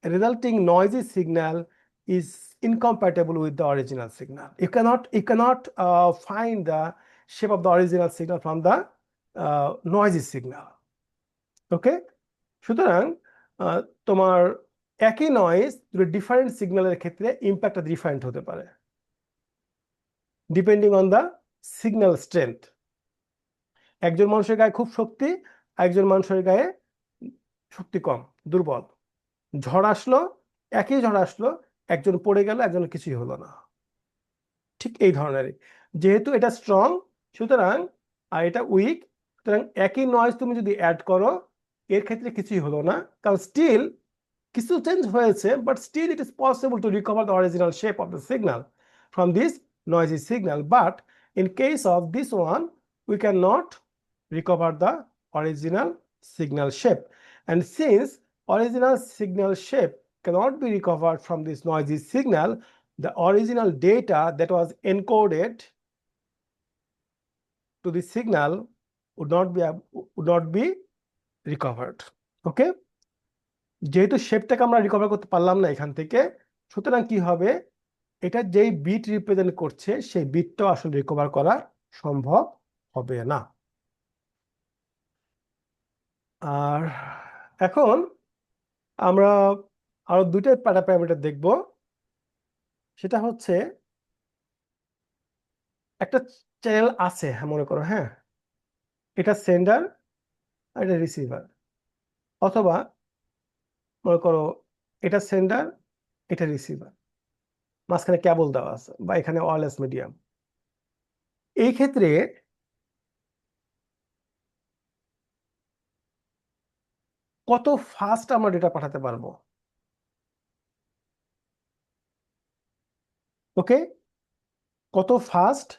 resulting noisy signal is incompatible with the original signal. You cannot find the shape of the original signal from the noisy signal. Okay, সুতরাং তোমার একই noise দুটো different সিগন্যালের ক্ষেত্রে ইম্প্যাক্টটা different হতে পারে, depending on the signal strength. একজন মানুষের গায়ে খুব শক্তি, একজন মানুষের গায়ে শক্তি কম, দুর্বল। ঝড় আসলো, একই ঝড় আসলো, একজন পড়ে গেল, একজনের কিছুই হলো না। ঠিক এই ধরনেরই, যেহেতু এটা স্ট্রং সুতরাং আর এটা উইক, সুতরাং একই নয়েজ তুমি যদি অ্যাড করো এর ক্ষেত্রে কিছুই হলো না, কারণ স্টিল কিছু চেঞ্জ হয়েছে, but still it is possible to recover the original shape of the signal from this noisy signal. But in case of this one, we cannot recover the original signal shape. And since original signal shape cannot be recovered from this noisy signal, the original data that was encoded to the signal would not be recovered. Okay, যেহেতু শেপটাকে আমরা recover করতে পারলাম না এখান থেকে, সুতরাং কি হবে, এটা যেই বিট রিপ্রেজেন্ট করছে সেই বিটটাও আসলে রিকভার করা সম্ভব হবে না। আর এখন আমরা আরো দুইটা প্যারামিটার দেখব। সেটা হচ্ছে একটা চ্যানেল আছে, হ্যাঁ মনে করো, হ্যাঁ এটা সেন্ডার আর এটা রিসিভার, অথবা মনে করো এটা সেন্ডার এটা রিসিভার, মাঝখানে কেবল দেওয়া আছে বা এখানে ওয়্যারলেস মিডিয়াম। এই ক্ষেত্রে কত ফাস্ট আমরা ডেটা পাঠাতে পারবো? ওকে, কত ফাস্ট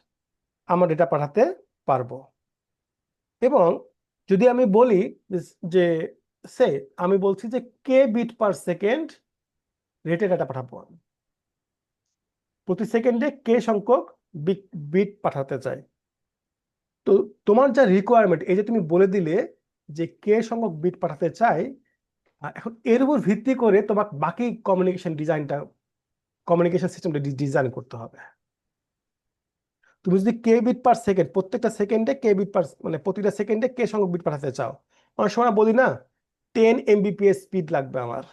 আমরা ডেটা পাঠাতে পারবো। এবং যদি আমি বলি যে সে আমি বলছি যে কে বিট পার সেকেন্ড রেটে ডেটা পাঠাবো, প্রতি সেকেন্ডে কে সংখ্যক বিট পাঠাতে চাই। তো তোমার যা রিকোয়ারমেন্ট, এই যে তুমি বলে দিলে যে কে সংখ্যক বিট পাঠাতে চাই, এখন এর উপর ভিত্তি করে তোমার বাকি কমিউনিকেশন সিস্টেমটা ডিজাইন করতে হবে। তুমি যদি কে বিট পার সেকেন্ড, প্রত্যেকটা সেকেন্ডে কে বিট পার, মানে প্রতিটা সেকেন্ডে কে সংখ্যক বিট পাঠাতে চাও, অনেক সময় বলি না 10 Mbps স্পিড লাগবে আমার,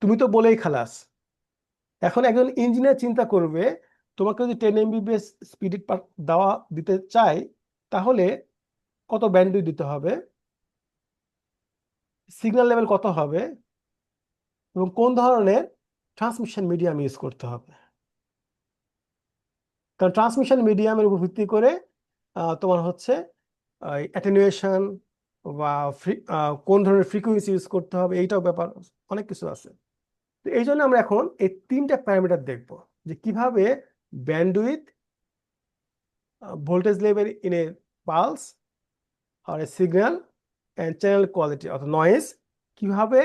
তুমি তো বলেই খালাস। এখন একজন ইঞ্জিনিয়ার চিন্তা করবে, তোমাকে যদি 10 Mbps স্পিড দিতে চাই, তাহলে কত ব্যান্ডউইথ দিতে হবে, সিগন্যাল লেভেল কত হবে, এবং কোন ধরনের ট্রান্সমিশন মিডিয়াম ইউজ করতে হবে। কারণ ট্রান্সমিশন মিডিয়ামের উপর ভিত্তি করে তোমার হচ্ছে অ্যাটেনুয়েশন বা কোন ধরনের ফ্রিকোয়েন্সি ইউজ করতে হবে, এইটাও ব্যাপার অনেক কিছু আছে। তো এই জন্য আমরা এখন এই তিনটা প্যারামিটার দেখব, যে কিভাবে bandwidth, voltage level in a pulse আর a signal and channel quality অর্থাৎ নয়েজ, কিভাবে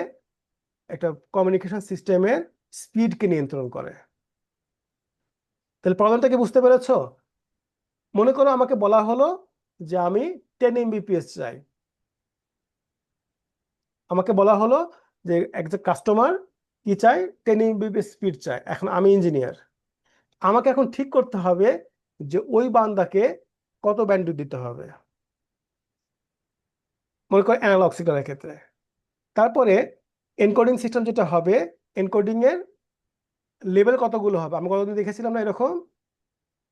একটা কমিউনিকেশন সিস্টেমের স্পিডকে নিয়ন্ত্রণ করে। তাহলে প্রবলেমটা কি বুঝতে পেরেছো? মনে করো আমাকে বলা হলো যে আমি 10 Mbps চাই, আমাকে বলা হলো যে একজন কাস্টমার কি চাই, 10 Mbps স্পিড চাই। এখন আমি ইঞ্জিনিয়ার, আমাকে এখন ঠিক করতে হবে যে ওই বান্দাকে কত ব্যান্ডউইথ দিতে হবে, মনে করো অ্যানালগ সিগন্যালের ক্ষেত্রে। তারপরে এনকোডিং সিস্টেম যেটা হবে, এনকোডিং এর লেভেল কতগুলো হবে, আমি কতদিন দেখেছিলাম না, এরকম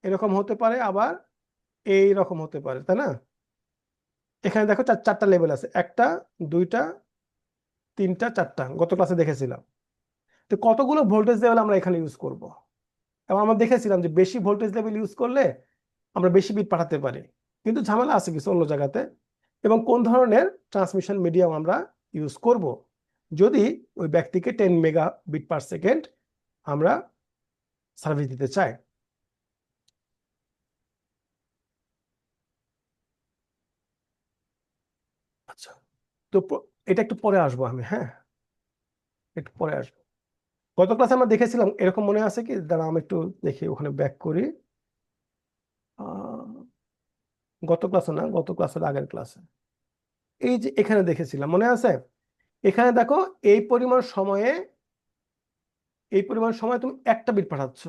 এরকম হতে পারে, আবার এই রকম হতে পারে, তাই না? এখানে দেখো চারটা লেভেল আছে, একটা, দুইটা, তিনটা, চারটা, গত ক্লাসে দেখেছিলাম। তো কতগুলো ভোল্টেজ লেভেল আমরা এখানে ইউজ করব, এবং আমরা দেখেছিলাম যে বেশি ভোল্টেজ লেভেল ইউজ করলে আমরা বেশি বিট পাঠাতে পারি, কিন্তু ঝামেলা আছে কিছু অন্য জায়গাতে। এবং কোন ধরনের ট্রান্সমিশন মিডিয়াম আমরা ইউজ করব যদি ওই ব্যক্তিকে 10 মেগা বিট পার সেকেন্ড আমরা সার্ভিস দিতে চাই। আচ্ছা, তো এটা একটু পরে আসবো আমি, হ্যাঁ একটু পরে আসবো। গত ক্লাসে আমরা দেখেছিলাম, এরকম মনে আছে কি, দাঁড়া আমি একটু দেখি, ওখানে ব্যাক করি। গত ক্লাসে না, গত ক্লাসের আগের ক্লাসে এই যে এখানে দেখেছিলাম, মনে আছে? এখানে দেখো এই পরিমাণ সময় তুমি একটা বিট পাঠাচ্ছ,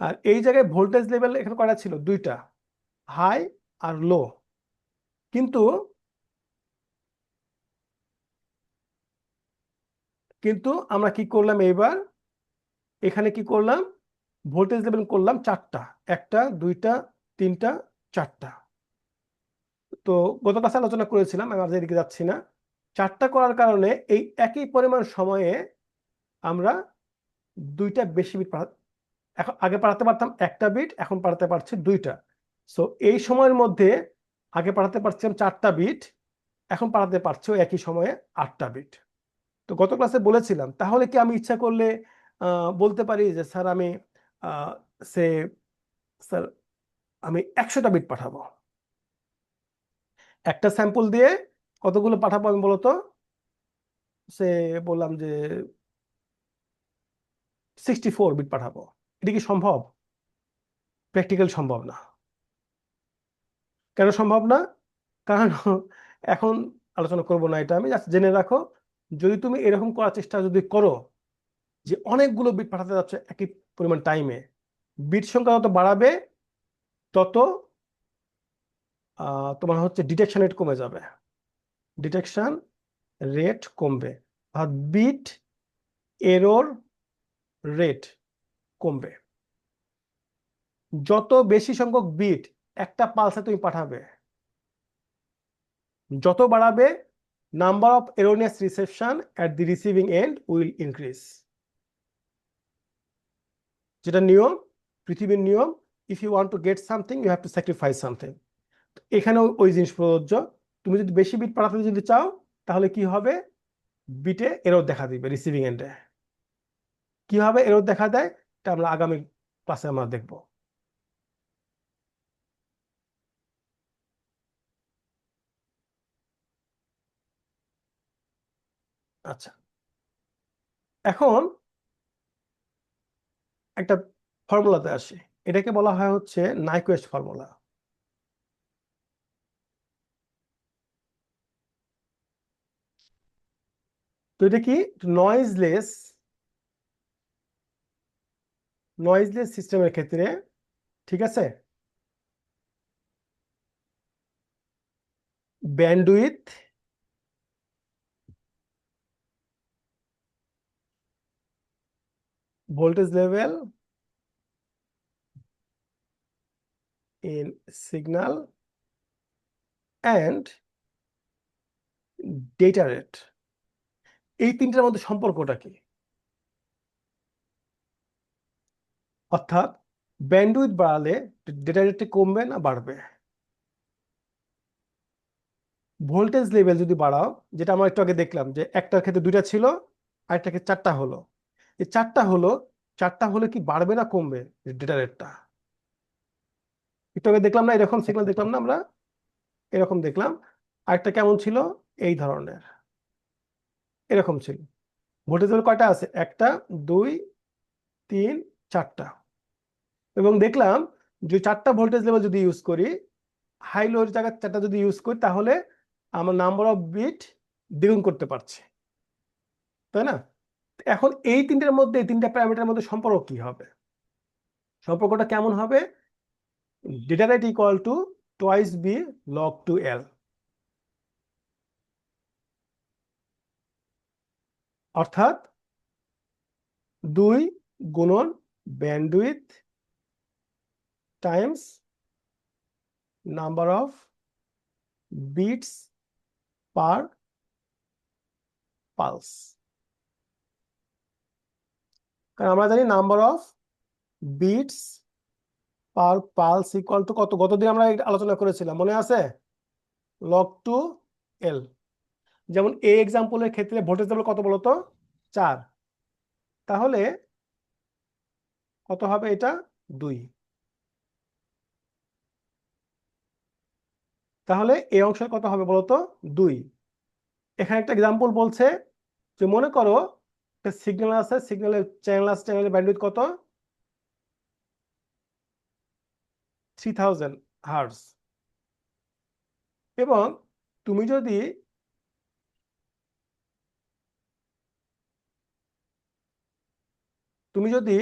আর এই জায়গায় ভোল্টেজ লেভেল এখানে কয়টা ছিল, দুইটা, হাই আর লো। কিন্তু কিন্তু আমরা কি করলাম এইবার, এখানে কি করলাম, ভোল্টেজ লেভেল করলাম চারটা, একটা, দুইটা, তিনটা, চারটা। তো গত ক্লাসে আলোচনা করেছিলাম, আমি আর এদিকে যাচ্ছি না। চারটা করার কারণে এই একই পরিমাণ সময়ে আমরা দুইটা বেশি বিট এখন আগে পাঠাতে পারতাম একটা বিট, এখন পাঠাতে পারছি দুইটা। সো এই সময়ের মধ্যে আগে পাঠাতে পারছিলাম চারটা বিট, এখন পাঠাতে পারছি ওই একই সময়ে 8টা বিট। তো গত ক্লাসে বলেছিলাম, তাহলে কি আমি ইচ্ছা করলে বলতে পারি যে স্যার আমি আহ, সে স্যার আমি 100টা বিট পাঠাবো, একটা স্যাম্পল দিয়ে কতগুলো পাঠাবো আমি বলতো, সে বললাম যে 64 বিট পাঠাবো। এটা কি সম্ভব? প্র্যাকটিক্যাল সম্ভব না। কেন সম্ভব না? কারণ এখন আলোচনা করব না এটা, আমি জাস্ট জেনে রাখো, যদি তুমি এরকম করার চেষ্টা যদি করো যে অনেকগুলো বিট পাঠাতে যাচ্ছে একই পরিমাণ টাইমে। বিট সংখ্যা যত বাড়াবে তত তোমার হচ্ছে ডিটেকশন রেট কমে যাবে, ডিটেকশন রেট কমবে, আর বিট এরর রেট কমবে। যত বেশি সংখ্যক বিট একটা পালসে তুমি পাঠাবে, যত বাড়াবে number of erroneous reception at the receiving end will increase. যেটা নিয়ম, পৃথিবীর নিয়ম, if you want to get something you have to sacrifice something. এখানেও ওই জিনিস প্রযোজ্য। তুমি যদি বেশি বিট পাঠাতে যদি চাও তাহলে কি হবে, বিটে এরর দেখা দিবে রিসিভিং এন্ডে। কিভাবে এরর দেখা দেয় এটা আমরা আগামী ক্লাসে আমরা দেখব। আচ্ছা, এখন একটা ফর্মুলাতে আসি। এটাকে বলা হয় হচ্ছে নাইকুয়েস্ট ফর্মুলা। তো এটা কি নয়েজলেস সিস্টেমের ক্ষেত্রে, ঠিক আছে, bandwidth voltage level in signal and data rate, এই তিনটার মধ্যে সম্পর্কটা কি? অর্থাৎ ব্যান্ডউইথ বাড়ালে ডেটা রেটটা কমবে না বাড়বে? ভোল্টেজ লেভেল যদি বাড়াও, যেটা আমরা একটু আগে দেখলাম যে একটার ক্ষেত্রে দুইটা ছিল আরেকটার ক্ষেত্রে চারটা হলো, এই চারটা হলে কি বাড়বে না কমবে ডেটা রেটটা? একটু আগে দেখলাম না এরকম সিগন্যাল দেখলাম না আমরা, এরকম দেখলাম। আরেকটা কেমন ছিল, এই ধরনের, এরকম ছিল। ভোল্টেজ লেভেল কয়টা আছে, একটা, দুই, তিন, চারটা। এবং দেখলাম যে চারটা ভোল্টেজ লেভেল যদি ইউজ করি, হাই লোর জায়গায় চারটা যদি ইউজ করি তাহলে আমার নাম্বার অফ বিট দ্বিগুণ করতে পারছে, তাই না? এখন এই তিনটার মধ্যে, এই তিনটা প্যারামিটারের মধ্যে সম্পর্ক কি হবে? সম্পর্কটা কেমন হবে? Data rate equal to twice B log two L. অর্থাৎ 2 গুণন bandwidth times number of bits per pulse. কারণ আমরা জানি number of bits per pulse equal to কত, গতদিন আমরা আলোচনা করেছিলাম মনে আছে, লগ টু এল। যেমন এই এক্সাম্পলের ক্ষেত্রে ভোল্টেজ লেভেল কত বলতো, 4, তাহলে কত হবে এটা, 2। তাহলে এই অংশের কত হবে বলতো, 2। এখানে একটা এক্সাম্পল বলছে যে মনে করো একটা সিগন্যাল আছে, সিগন্যালের চ্যানেল আছে, চ্যানেলের ব্যান্ডউইথ কত, 3000 হার্টজ। এবং তুমি যদি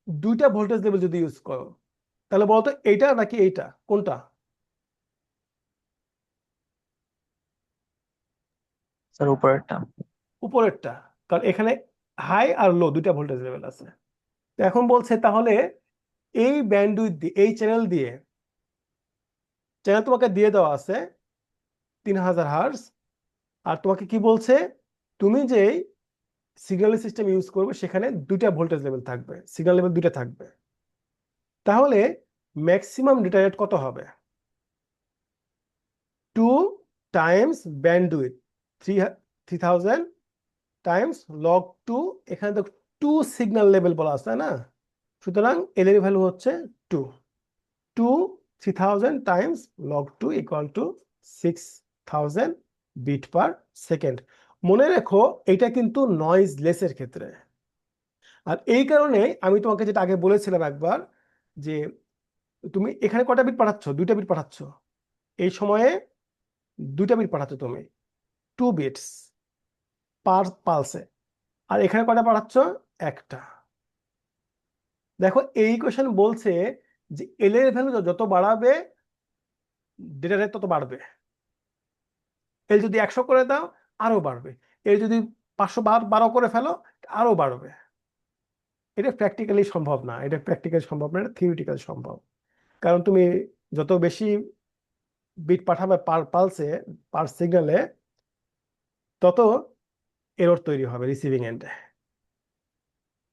দুইটা ভোল্টেজ লেভেল যদি ইউজ করো তাহলে বলতো এইটা নাকি এইটা, কোনটা? স্যার উপরেরটা। উপরেরটা, কারণ এখানে হাই আর লো দুইটা ভোল্টেজ লেভেল আছে। তো এখন বলছে তাহলে এই ব্যান্ডউইথ দিয়ে, এই চ্যানেল তোমাকে দিয়ে দেওয়া আছে 3000 হার্টজ, আর তোমাকে কি বলছে, তুমি যে সিগন্যাল সিস্টেম ইউজ করবে সেখানে দুইটা ভোল্টেজ লেভেল থাকবে, সিগন্যাল লেভেল দুইটা থাকবে। তাহলে ম্যাক্সিমাম ডেটা রেট কত হবে, 2 টাইমস ব্যান্ডউইথ 3000 টাইমস লগ 2, এখানে তো 2 সিগন্যাল লেভেল বলা আছে তাই না, সুতরাং এল এর ভ্যালু হচ্ছে 2, 3000 times log 2 equal to 6000 bit per second. মনে রেখো এটা কিন্তু নয়েজলেসের ক্ষেত্রে। আর এই কারণে আমি তোমাকে যেটা আগে বলেছিলাম একবার, যে তুমি এখানে কটা বিট পাঠাচ্ছ, দুইটা বিট পাঠাচ্ছ, এই সময়ে দুইটা বিট পাঠাচ্ছ তুমি, 2 বিটস পার পালসে। আর এখানে কটা পাঠাচ্ছ, একটা। দেখো এই কোয়েশ্চেন বলছে যে এল এর ভ্যালু যত বাড়াবে ডেটা রেট তত বাড়বে। এল যদি 100 করে দাও আরো বাড়বে, এল যদি 512 করে ফেলো আরো বাড়বে। এটা প্র্যাকটিক্যালি সম্ভব না, এটা প্র্যাকটিক্যালি সম্ভব না, এটা থিওরিটিক্যালি সম্ভব। কারণ তুমি যত বেশি বিট পাঠাবে পার পালসে, পার সিগন্যালে, তত এরর তৈরি হবে রিসিভিং এন্ডে।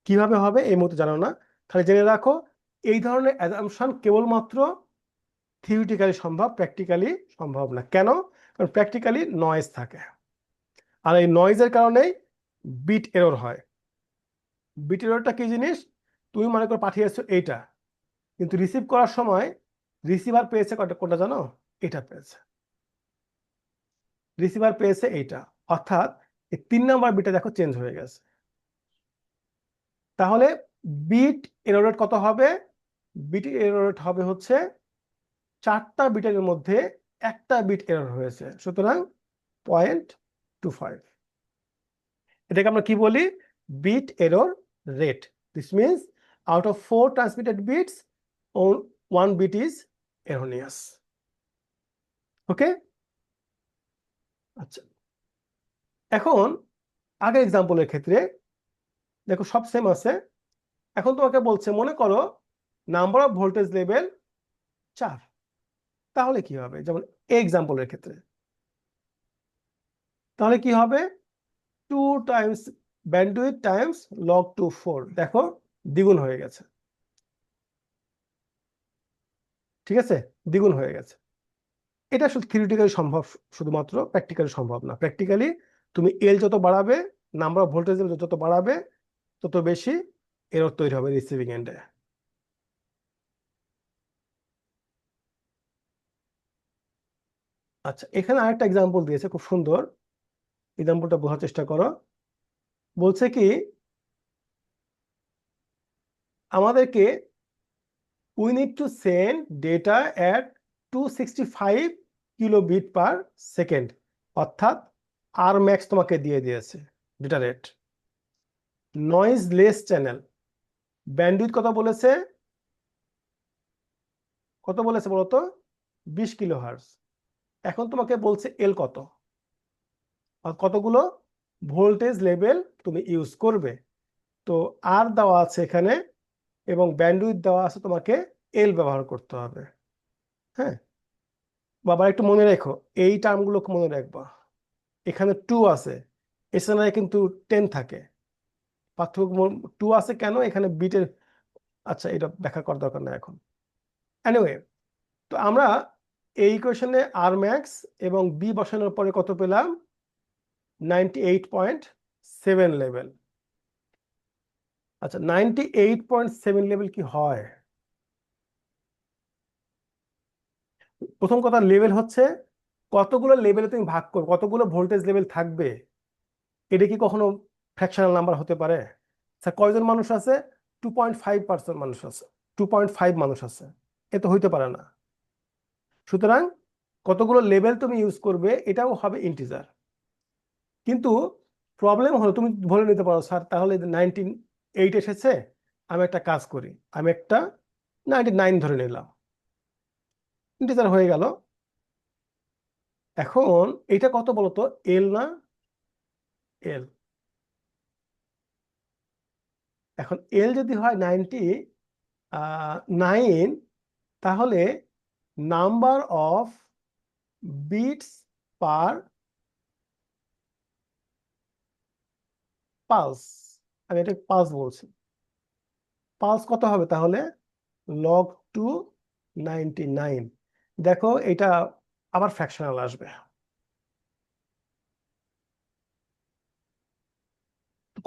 কিভাবে হবে এই মুহূর্তে জানো না, খালি জেনে রাখো এই ধরনের অ্যাজাম্পশন কেবলমাত্র থিওরিটিক্যালি সম্ভব, প্র্যাকটিক্যালি সম্ভব না। কেন? কারণ প্র্যাকটিক্যালি নয়েজ থাকে, আর এই নয়েজের কারণেই বিট এরর হয়। বিট এররটা কি জিনিস? তুমি মনে করো পাঠিয়েছো এইটা, কিন্তু রিসিভ করার সময় রিসিভার পেয়েছে কোনটা জানো? এটা পেয়েছে, রিসিভার পেয়েছে এইটা, অর্থাৎ এই 3 নাম্বার বিটে দেখো চেঞ্জ হয়ে গেছে। তাহলে বিট এরর রেট কত হবে? বিট এরর রেট হবে হচ্ছে 4টা বিটের মধ্যে একটা বিট এরর হয়েছে, সুতরাং 0.25। এটাকে আমরা কি বলি? Bit error rate. This means out of 4 transmitted bits 1 bit is erroneous. Okay, আচ্ছা এখন আগের এক্সাম্পলের ক্ষেত্রে দেখো সব সেম আছে। এখন তোমাকে বলছে মনে করো নাম্বার অফ ভোল্টেজ লেভেল 4, তাহলে কি হবে? যেমন এক্সাম্পলের ক্ষেত্রে তাহলে কি হবে? 2 টাইমস ব্যান্ডউইথ টাইমস log 2 4, দেখো দ্বিগুণ হয়ে গেছে। ঠিক আছে, দ্বিগুণ হয়ে গেছে। এটা শুধু থিওরিটিক্যালি সম্ভব, শুধুমাত্র প্র্যাকটিক্যালি সম্ভব না। প্র্যাকটিক্যালি তুমি এল যত বাড়াবে, নাম্বার অফ ভোল্টেজ যত বাড়াবে, তত বেশি এরর তৈরি হবে রিসিভিং এন্ডে। আচ্ছা, এখানে আরেকটা এক্সাম্পল দিয়েছে, খুব সুন্দর। এক্সাম্পলটা বোঝার চেষ্টা করো। বলছে কি আমাদেরকে we need to send data at 265 kilobit per second, অর্থাৎ আর ম্যাক্স তোমাকে দিয়ে দিয়েছে data rate. Noise less channel, bandwidth কত বলেছে? কত বলেছে বলতো? 20 কিলোহার্টজ। এখন তোমাকে বলছে এল কত, আর কতগুলো ভোল্টেজ লেভেল তুমি ইউজ করবে। তো আর দেওয়া আছে এখানে এবং ব্যান্ডউইথ দেওয়া আছে, তোমাকে এল ব্যবহার করতে হবে। হ্যাঁ বাবা, একটু মনে রেখো, এই টার্মগুলো মনে রাখবা। এখানে 2 আছে, এছাড়া কিন্তু 10 থাকে। পার্থক্য 2 আছে কেন এখানে বিটের? আচ্ছা, এটা ব্যাখ্যা করার দরকার নাই এখন। এনিওয়ে, তো আমরা এই ইকুয়েশনে আর ম্যাক্স এবং বি বসানোর পরে কত পেলাম? 98.7 লেভেল। আচ্ছা, 98.7 লেভেল কি হয়? প্রথম কথা, লেভেল হচ্ছে কতগুলো লেভেলে তুমি ভাগ করো, কতগুলো ভোল্টেজ লেভেল থাকবে। এটা কি কখনো ফ্র্যাকশনাল নাম্বার হতে পারে? স্যার কয়জন মানুষ আছে? 2.5% মানুষ আছে, 2.5 মানুষ আছে, এ তো হইতে পারে না। সুতরাং কতগুলো লেভেল তুমি ইউজ করবে এটাও হবে ইন্টিজার। কিন্তু প্রবলেম হলো তুমি বলে নিতে পারো স্যার তাহলে 98 এসেছে, আমি একটা কাজ করি, আমি একটা 99 ধরে নিলাম, ইন্টিজার হয়ে গেল। এখন এটা কত বলতো? এল না? এল। এখন এল যদি হয় 99, তাহলে number of bits per pulse, আমি এটা পালস বলছি, পালস কত হবে তাহলে? log 2 99। দেখো এটা আবার ফ্র্যাকশনাল আসবে।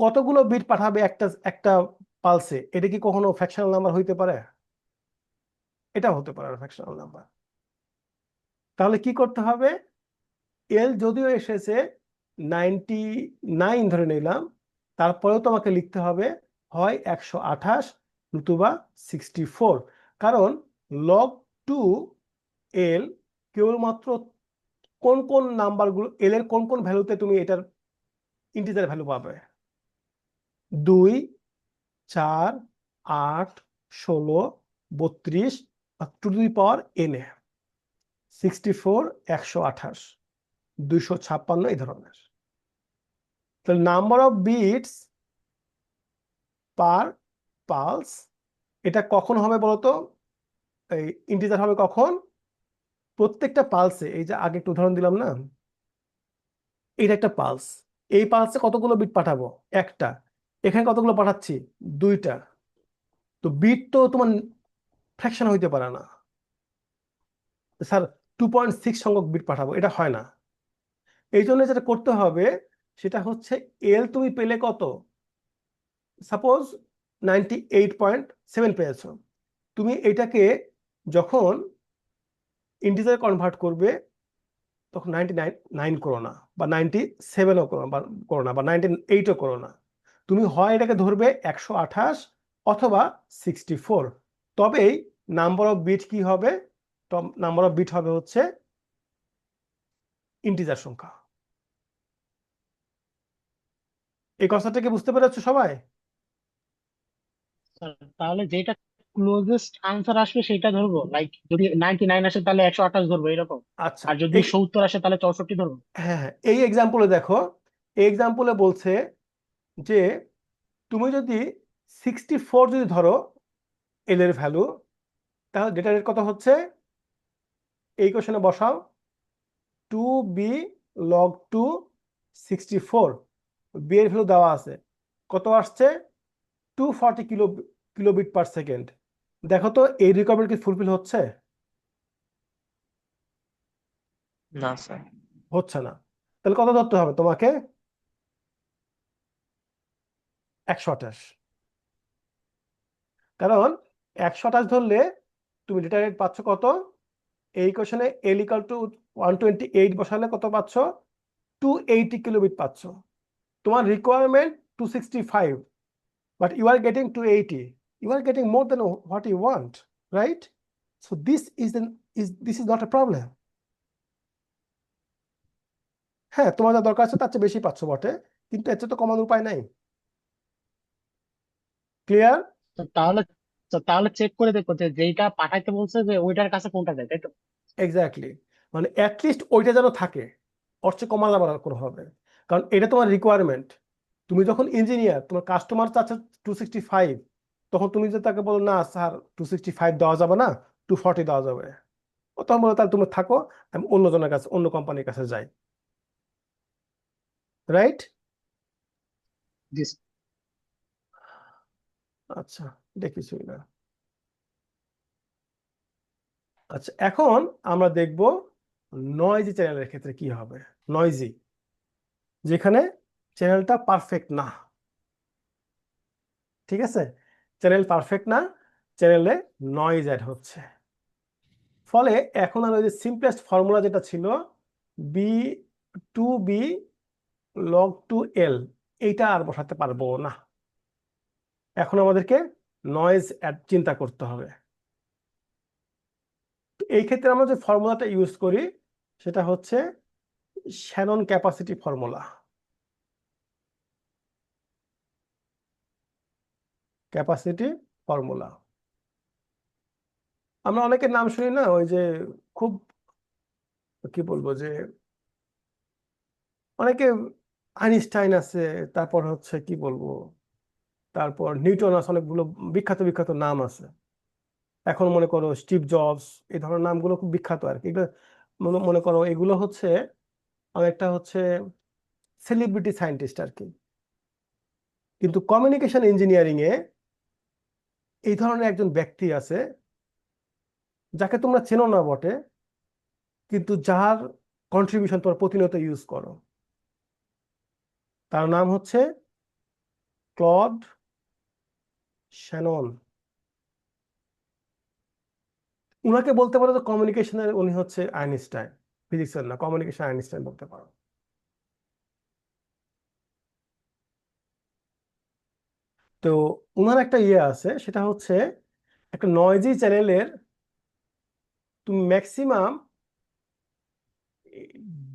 কতগুলো বিট পাঠাবে একটা একটা পালসে? এটা কি কখনো ফ্র্যাকশনাল নাম্বার হইতে পারে? এটা হতে পারে ফ্র্যাকশনাল নাম্বার। তাহলে কি করতে হবে? এল যদিও এসেছে 99 ধরে নিলাম, তারপরেও তোমাকে লিখতে হবে হয় 128 নতুবা 64। কারণ log 2 এল কেবলমাত্র কোন কোন নাম্বারগুলো, এল এর কোন কোন ভ্যালুতে তুমি এটার ইন্টিজার ভ্যালু পাবে? 2, 4, 8, 16, 32 টু দি পাওয়ার n এ 64, 128, 256 এই ধরনের। তাহলে number of bits per pulse এটা কখন হবে বলতো? এই ইন্টিজার হবে কখন? প্রত্যেকটা পালসে, এই যে আগে একটা উদাহরণ দিলাম না, এটা একটা পালস, এই পালসে কতগুলো বিট পাঠাবো? একটা। এখানে কতগুলো পাঠাচ্ছি? দুইটা। তো বিট তো তোমার ফ্র্যাকশন হইতে পারে না স্যার, 2.6 সংখ্যক বিট পাঠাবো, এটা হয় না। এই জন্য যেটা করতে হবে সেটা হচ্ছে এল তুমি পেলে কত? সাপোজ 98.7 পেয়েছো, তুমি এটাকে যখন ইন্টিজার কনভার্ট করবে তখন 99 করো না, বা 97ও করো না, বা 98ও করো না। তুমি হয় এটাকে ধরবে 128 অথবা 64, তবেই নাম্বার অফ বিট কি হবে? নাম্বার অফ বিট হবে হচ্ছে ইন্টিজার সংখ্যা। এই কথাটা কি বুঝতে পেরেছো সবাই? স্যার, তাহলে যেটা ক্লোজেস্ট আনসার আসবে সেটা ধরবো, লাইক যদি 99 আসে তাহলে 128 ধরবো এরকম, আচ্ছা, আর যদি 70 আসে তাহলে 64 ধরবো। হ্যাঁ হ্যাঁ, এই এক্সাম্পলে দেখো, এই এক্সাম্পলে বলছে যে তুমি যদি 64 যদি ধরো এল এর ভ্যালু, তাহলে ডেটা রেট কত হচ্ছে? এই কোশ্চেনে বসাও 2b log 2 64, বি এর ভ্যালু দেওয়া আছে, কত আসছে? 240 কিলোবিট পার সেকেন্ড। দেখো তো এই রিকোয়ারমেন্ট কি ফুলফিল হচ্ছে? না স্যার। হচ্ছে না। তাহলে কত ধরতে হবে তোমাকে? 128। কারণ 128 ধরলে তুমি ডেটা রেট পাচ্ছ কত? এই কোশ্চেনে এল ইকাল টু 128 বসালে কত পাচ্ছ? 280 কিলোবিট পাচ্ছ। তোমার requirement 265, but you are getting 280. You are getting more than what you want, right? So this is not a problem. হ্যাঁ, তোমার যা দরকার আছে তার চেয়ে বেশি পাচ্ছ বটে, কিন্তু এর চেয়ে তো কমানোর উপায় নাই। ক্লিয়ার? তো তাহলে তাহলে চেক করে দেখো যে যেইটা পাঠাইতে বলছে যে ওইটার কাছে কোনটা যায়, তাই তো? এক্স্যাক্টলি, মানে অ্যাটলিস্ট ওইটা যেন থাকে, ওর চেয়ে কমা যাবে না কোনো হবে। কারণ এটা তোমার রিকোয়ারমেন্ট। তুমি যখন ইঞ্জিনিয়ার, তোমার কাস্টমার চাচ্ছে 265, তখন তুমি যে তাকে বলো না স্যার 265 দেওয়া যাবে না, 240 দেওয়া যাবে, ও তখন বলো তাহলে তুমি থাকো, আমি অন্য জনের কাছে, অন্য কোম্পানির কাছে যাই। রাইট? জি। আচ্ছা, এটা কিছুই না। আচ্ছা, এখন আমরা দেখব নয়েজি চ্যানেলের ক্ষেত্রে কি হবে। নয়েজি, যেখানে চ্যানেলটা পারফেক্ট না, ঠিক আছে, চ্যানেল পারফেক্ট না, চ্যানেলে নয়েজ অ্যাড হচ্ছে। ফলে এখন আর ওই যে সিম্পলেস্ট ফর্মুলা যেটা ছিল B two B log two L, এইটা আর বসাতে পারবো না। এখন আমাদেরকে নয়েজ অ্যাড চিন্তা করতে হবে। এই ক্ষেত্রে আমরা যে ফর্মুলাটা ইউজ করি সেটা হচ্ছে Shannon capacity formula. Capacity formula আমরা অনেকের নাম শুনি না, ওই যে খুব কি বলবো যে অনেকে, আইনস্টাইন আছে, তারপর হচ্ছে কি বলবো, তারপর নিউটন আছে, অনেকগুলো বিখ্যাত বিখ্যাত নাম আছে। এখন মনে করো স্টিভ জবস, এই ধরনের নামগুলো খুব বিখ্যাত আর কি। এগুলো মনে করো এগুলো হচ্ছে অনেকটা হচ্ছে সেলিব্রিটি সায়েন্টিস্ট আর কি। কিন্তু কমিউনিকেশন ইঞ্জিনিয়ারিং এ এই ধরনের একজন ব্যক্তি আছে যাকে তোমরা চেনো না বটে, কিন্তু যার কন্ট্রিবিউশন তোমরা প্রতিনিয়ত ইউজ করো। তার নাম হচ্ছে ক্লড শ্যানন। উনাকে বলতে পারো যে কমিউনিকেশনের উনি হচ্ছে আইনস্টাইন, ফিজিক্সের না, কমিউনিকেশন আইনস্টাইন বলতে পারো। তো উনার একটা ইয়ে আছে, সেটা হচ্ছে একটা নয়েজি চ্যানেলের তুমি ম্যাক্সিমাম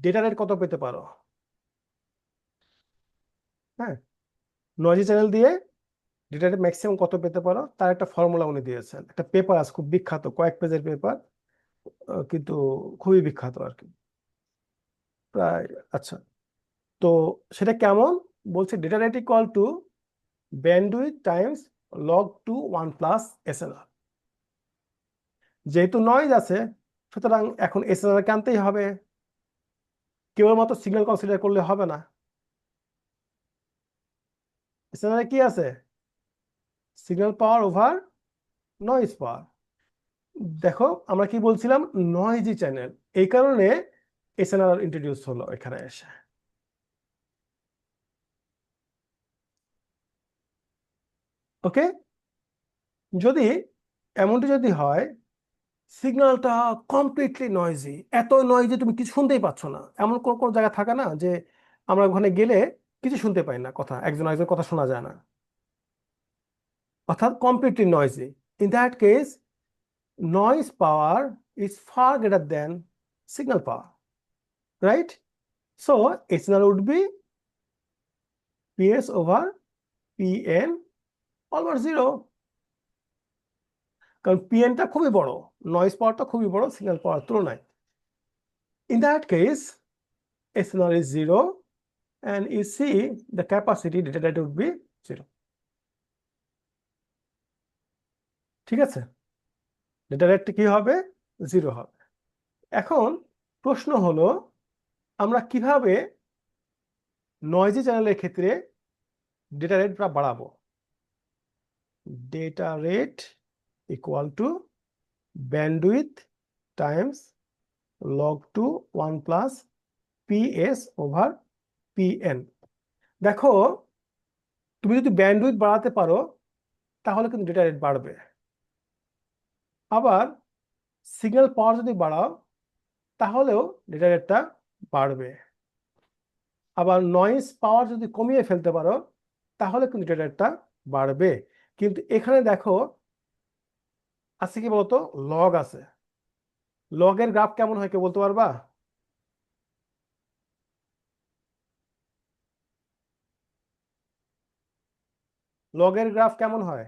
ডেটা রেট কত পেতে পারো। হ্যাঁ, নয়েজি চ্যানেল দিয়ে ডেটা রেট ম্যাক্সিমাম কত পেতে পারো তার একটা ফর্মুলা উনি দিয়েছেন, একটা পেপার আছে খুব বিখ্যাত, কয়েক পেজের পেপার, কিন্তু খুবই বিখ্যাত আর কি, প্রায়। আচ্ছা, তো সেটা কেমন? বলছে data rate equal to bandwidth times log two 1+SLR। যেহেতু নয়েজ আছে, সুতরাং এখন এসএলআর কে আনতেই হবে, কেবলমাত্র সিগন্যাল কনসিডার করলে হবে না। এসএলআর কি আছে? সিগন্যাল পাওয়ার ওভার নয়েজ পাওয়ার। দেখো আমরা কি বলছিলাম, নয়েজি চ্যানেল, এই কারণে এসএলআর ইন্ট্রোডিউস হলো এখানে এসে। ওকে, যদি এমনটি যদি হয় সিগন্যালটা কমপ্লিটলি নয়েজি, এত নয়েজি তুমি কিছু শুনতেই পাচ্ছ না, এমন কোন কোন জায়গা থাকে না যে আমরা ওখানে গেলে কিছু শুনতে পাই না, কথা একজন আরেকজন কথা শোনা যায় না, অর্থাৎ completely noisy. In that case noise power is far greater than signal power, right? So signal would be PS over PN almost zero, কারণ পিএনটা খুবই বড়, নয়েজ পাওয়ারটা খুবই বড় সিগন্যাল পাওয়ার তুলনায়। In that case signal is zero and you see the capacity data rate would be 0. ঠিক আছে, ডেটা রেট কি হবে? 0 হবে। এখন প্রশ্ন হলো আমরা কিভাবে নয়েজি চ্যানেলের ক্ষেত্রে ডেটা রেট বাড়াবো? Data rate equal to bandwidth times log two 1+PS over PN। দেখো, তুমি যদি ব্যান্ডউইথ বাড়াতে পারো তাহলে কিন্তু ডেটা রেট বাড়বে, আবার সিগন্যাল পাওয়ার যদি বাড়াও তাহলেও ডেটা রেটটা বাড়বে, আবার নয়েজ পাওয়ার যদি কমিয়ে ফেলতে পারো তাহলে কিন্তু ডেটা রেটটা বাড়বে। কিন্তু এখানে দেখো আছে কি বলতো, লগ আছে, লগের গ্রাফ কেমন হয় কেউ বলতে পারবা? লগের গ্রাফ কেমন হয়?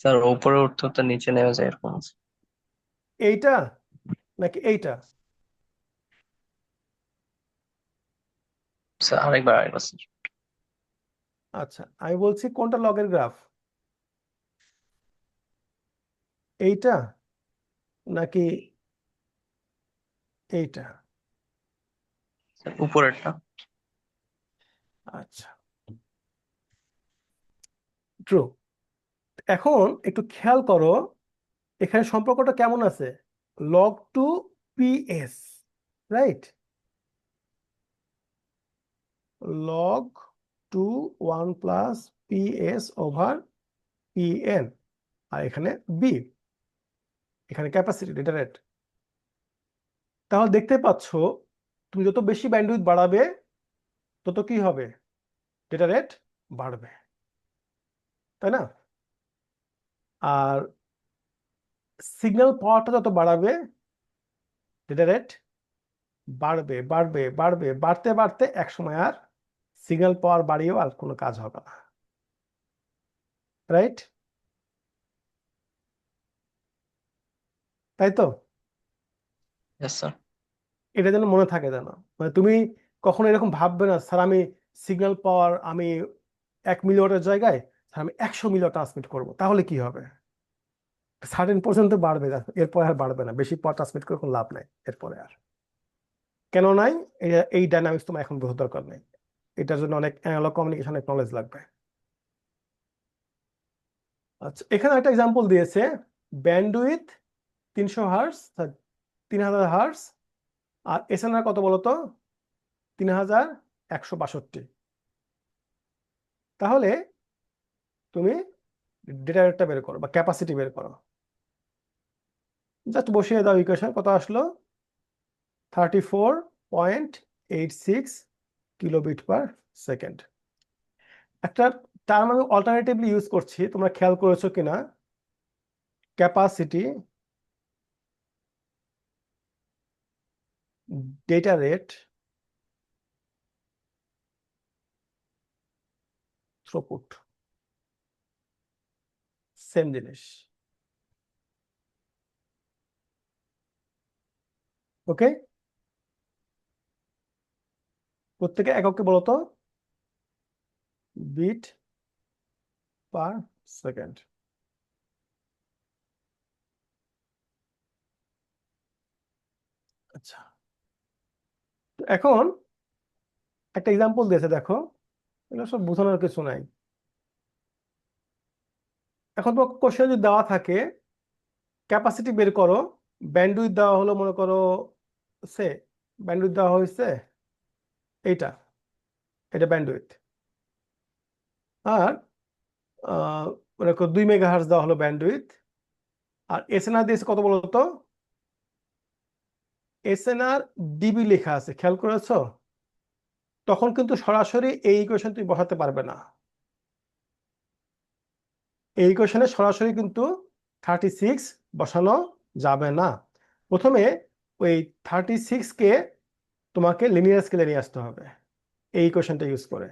স্যার উপরে উঠতে উঠতে নিচে নেমে যায় এরকম আছে। এইটা নাকি এইটা? স্যার আরেকবার স্যার। আচ্ছা, আমি বলছি কোনটা লগের গ্রাফ, এইটা নাকি এইটা? স্যার উপরেরটা। আচ্ছা, ট্রু। এখন একটু খেয়াল করো এখানে সম্পর্কটা কেমন আছে, log two PS, right? Log two 1+PS over PN, আর এখানে বি, এখানে ক্যাপাসিটি ডেটা রেট। তাহলে দেখতে পাচ্ছ তুমি যত বেশি ব্যান্ডউইথ বাড়াবে তত কি হবে, ডেটা রেট বাড়বে, তাই না? আর সিগন্যাল পাওয়ারটা যত বাড়াবে ডেটা রেট বাড়বে বাড়বে বাড়বে, বাড়তে বাড়তে এক সময় আর সিগন্যাল পাওয়ার বাড়িয়েও আর কোনো কাজ হবে না, রাইট? তাই তো? Yes sir. এটা যেন মনে থাকে, যেন মানে তুমি কখনো এরকম ভাববে না স্যার আমি সিগন্যাল পাওয়ার আমি 1 মিলিওয়াটের জায়গায় স্যার আমি 100 মিলিওয়াট ট্রান্সমিট করবো, তাহলে কি হবে? সার্টেন পর্যন্ত বাড়বে, এরপরে আর বাড়বে না, বেশি পাওয়ার ট্রান্সমিট করে কোনো লাভ নাই এরপরে আর। কেন নাই? এই ডাইনামিক্স তোমার এখন বোঝার দরকার নেই, এটার জন্য অনেক অ্যানালগ কমিউনিকেশনের নলেজ লাগবে। আচ্ছা, এখানে একটা এক্সাম্পল দিয়েছে, ব্যান্ডউইথ 300 হার্টজ, 3000 হার্টজ, আর এসএনআর কত বলতো, 3162। তাহলে তুমি ডেটা রেটটা বের করো বা ক্যাপাসিটি বের করো, জাস্ট বসিয়ে দাও, ইকুয়েশন কত আসলো, 34.86 কিলোবিট/সেকেন্ড। একটা টার্ম আমি অল্টারনেটিভলি ইউজ করছি, তোমরা খেয়াল করেছো কিনা, capacity data rate throughput, same জিনিস। ওকে, প্রত্যেকে এককে বলতো বিট পার সেকেন্ড। আচ্ছা, তো এখন একটা এক্সাম্পল দিয়েছে, দেখো এগুলো সব বোঝানোর কিছু নাই। এখন তোমার কোশ্চেন যদি দেওয়া থাকে ক্যাপাসিটি বের করো, ব্যান্ডউইথ দেওয়া হলো, মনে করো সে ব্যান্ডউইথ দেওয়া হয়েছে এইটা, এটা ব্যান্ডউইথ, আর মনে করো 2 মেগাহার্টজ দেওয়া হলো ব্যান্ডউইথ, আর এসএনআর দিয়েছে কত বলতো? এসএনআর ডিবি লেখা আছে, খেয়াল করেছো? তখন কিন্তু সরাসরি এই ইকুয়েশন তুমি বসাতে পারবে না। এই ইকুয়েশনে সরাসরি কিন্তু 36 বসানো যাবে না। প্রথমে ওই 36কে তোমাকে লিনিয়ার স্কেলে নিয়ে আসতে হবে এই ইকুয়েশনটা ইউজ করে।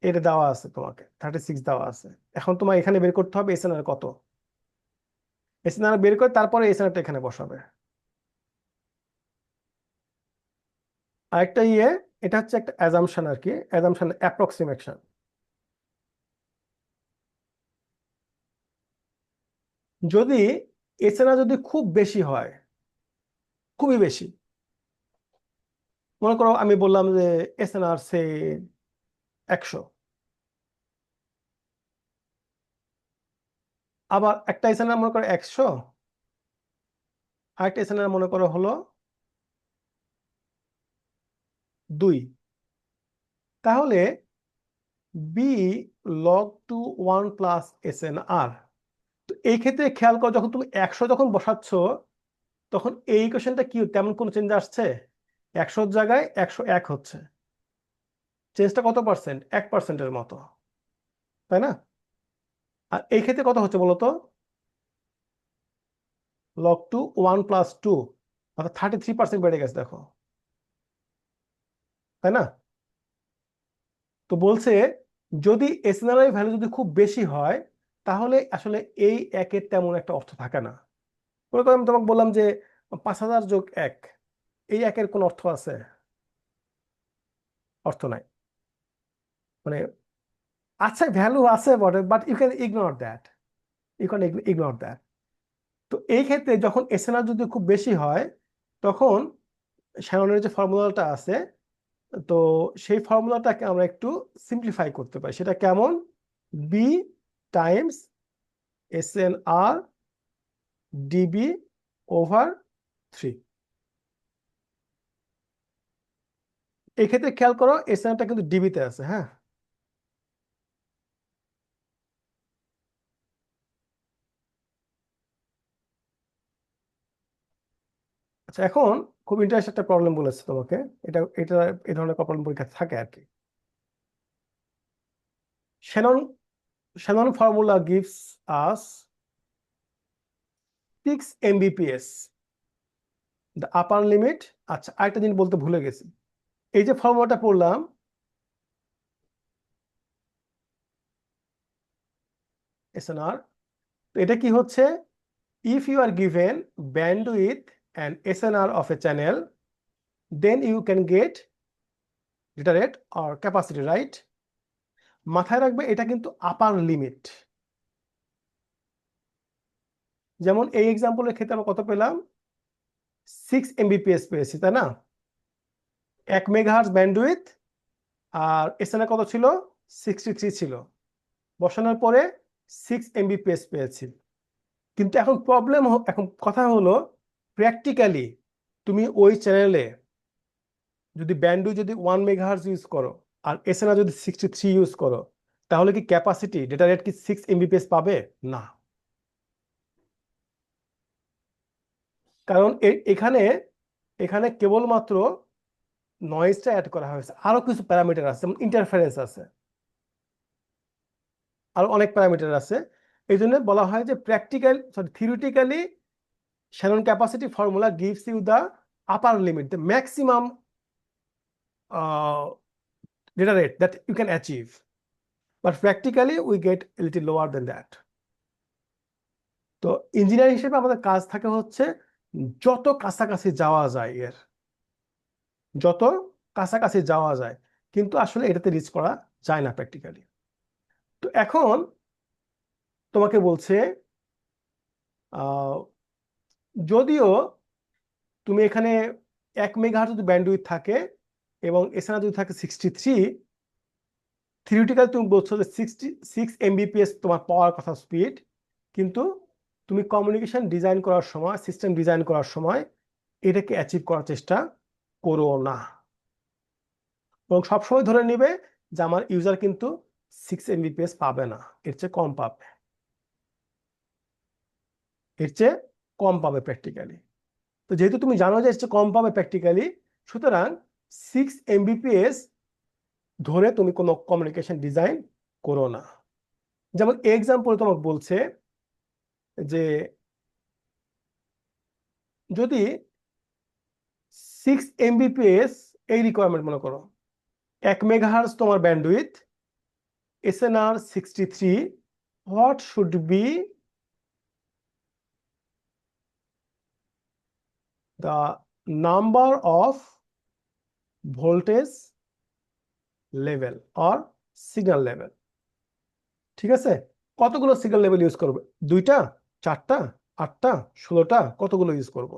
এটা দেওয়া আছে, তোমাকে 36 দেওয়া আছে। এখন তোমার এখানে বের করতে হবে এসএনআর কত, এসএনআর বের করে তারপরে এসএনআরটা এখানে বসাবে। আরেকটা এটা হচ্ছে একটা অ্যাজাম্পশন আর কি, অ্যাজাম্পশন অ্যাপ্রক্সিমেশন। যদি এসএনআর যদি খুব বেশি হয়, খুবই বেশি, মনে করো আমি বললাম যে এসএনআর সে 100, আবার একটা এসএনআর মনে করো 100, আরেকটা এসএনআর মনে করো হলো 2, তাহলে B log two 1 plus SNR. তো এই ক্ষেত্রে খেয়াল করো, যখন তুমি 100 যখন বসাচ্ছ তখন এই ইকুয়েশনটা কি তেমন কোনো চেঞ্জ আসছে? 100 জায়গায় 101 হচ্ছে, চেঞ্জটা কত পার্সেন্ট? 1%-এর মতো, তাই না? আর এই ক্ষেত্রে কত হচ্ছে বলতো? লগ টু 1 প্লাস 2, অর্থাৎ 33% বেড়ে গেছে, দেখো, তাই না? তো বলছে যদি এসএনআর ভ্যালু যদি খুব বেশি হয় তাহলে আসলে এই একের তেমন একটা অর্থ থাকে না। মনে করো আমি তোমাকে বললাম যে 5000 যোগ 1, এই একের কোন অর্থ আছে? অর্থ নাই। মানে আচ্ছা ভ্যালু আছে বটে, but you can ignore that, you can ignore that. তো এই ক্ষেত্রে যখন এসএনআর যদি খুব বেশি হয় তখন শ্যাননের যে ফর্মুলাটা আছে, তো সেই ফর্মুলাটাকে আমরা একটু সিম্পলিফাই করতে পারি। সেটা কেমন? B times SNR dB over 3। এই ক্ষেত্রে খেয়াল করো এসএনআরটা কিন্তু ডিবিতে আছে, হ্যাঁ। আচ্ছা, এখন খুব ইন্টারেস্ট একটা প্রবলেম বলেছে তোমাকে, এটা এটা এই ধরনের প্রবলেম পরীক্ষা থাকে আর কি। Shannon Shannon formula gives us 6 Mbps, the upper limit. আচ্ছা, আরেকটা জিনিস বলতে ভুলে গেছি, এই যে ফর্মুলাটা পড়লাম এসএনআর, তো এটা কি হচ্ছে? If you are given bandwidth and SNR of a channel, then you can get data rate or capacity, right? মাথায় রাখবে এটা কিন্তু আপার লিমিট। যেমন এই এক্সাম্পলের ক্ষেত্রে আমরা কত পেলাম? 6 Mbps পেয়েছি, তাই না? 1 মেগাহার্টজ ব্যান্ডউইথ, আর এসএনআর কত ছিল? 63 ছিল। বসানোর পরে 6 Mbps পেয়েছি। কিন্তু এখন এখন কথা হলো প্র্যাকটিক্যালি তুমি ওই চ্যানেলে যদি ব্যান্ডউইথ যদি 1 মেগাহার্টজ ইউজ করো আর এসএনআর যদি 63 ইউজ করো, তাহলে কি ক্যাপাসিটি ডেটা রেট কি 6 Mbps পাবে? না, কারণ এখানে এখানে কেবলমাত্র নয়েজটা অ্যাড করা হয়েছে, আরো কিছু প্যারামিটার আছে, যেমন ইন্টারফারেন্স আছে, আরো অনেক প্যারামিটার আছে। এই জন্য বলা হয় যে theoretically Shannon capacity formula gives you the upper limit, the maximum data rate that you can achieve, but practically we get a little lower than that. তো ইঞ্জিনিয়ার হিসেবে আমাদের কাজ থাকে হচ্ছে যত কাছাকাছি যাওয়া যায় যত কাছাকাছি যাওয়া যায়, কিন্তু আসলে এটাতে রিচ করা যায় না প্র্যাকটিক্যালি। তো এখন তোমাকে বলছে যদিও তুমি এখানে 1 মেগাহার্টজ যদি ব্যান্ডউইথ থাকে এবং এছাড়া যদি থাকে 63, থিওরিটিক্যাল তুমি বলছো যে 66 Mbps তোমার পাওয়ার কথা স্পিড, কিন্তু তুমি কমিউনিকেশন ডিজাইন করার সময়, সিস্টেম ডিজাইন করার সময় এটাকে অ্যাচিভ করার চেষ্টা করো না, এবং সবসময় ধরে নিবে যে আমার ইউজার কিন্তু 6 Mbps পাবে না, এর চেয়ে কম পাবে, এর চেয়ে কম পাবে প্র্যাকটিক্যালি। তো যেহেতু তুমি জানো যে এর চেয়ে কম পাবে প্র্যাকটিক্যালি, সুতরাং 6 Mbps ধরে তুমি কোনো কমিউনিকেশন ডিজাইন করো না। যেমন এক্সাম্পল তোমাকে বলছে যে যদি 6 Mbps এই রিকোয়ারমেন্ট মনে করো, 1 মেগাহার্জ তোমার bandwidth, SNR 63, what should be the number of voltage level or signal level? ঠিক আছে, কতগুলো সিগন্যাল লেভেল ইউজ করবে? 2টা, 4টা, 8টা, 16টা, কতগুলো ইউজ করব?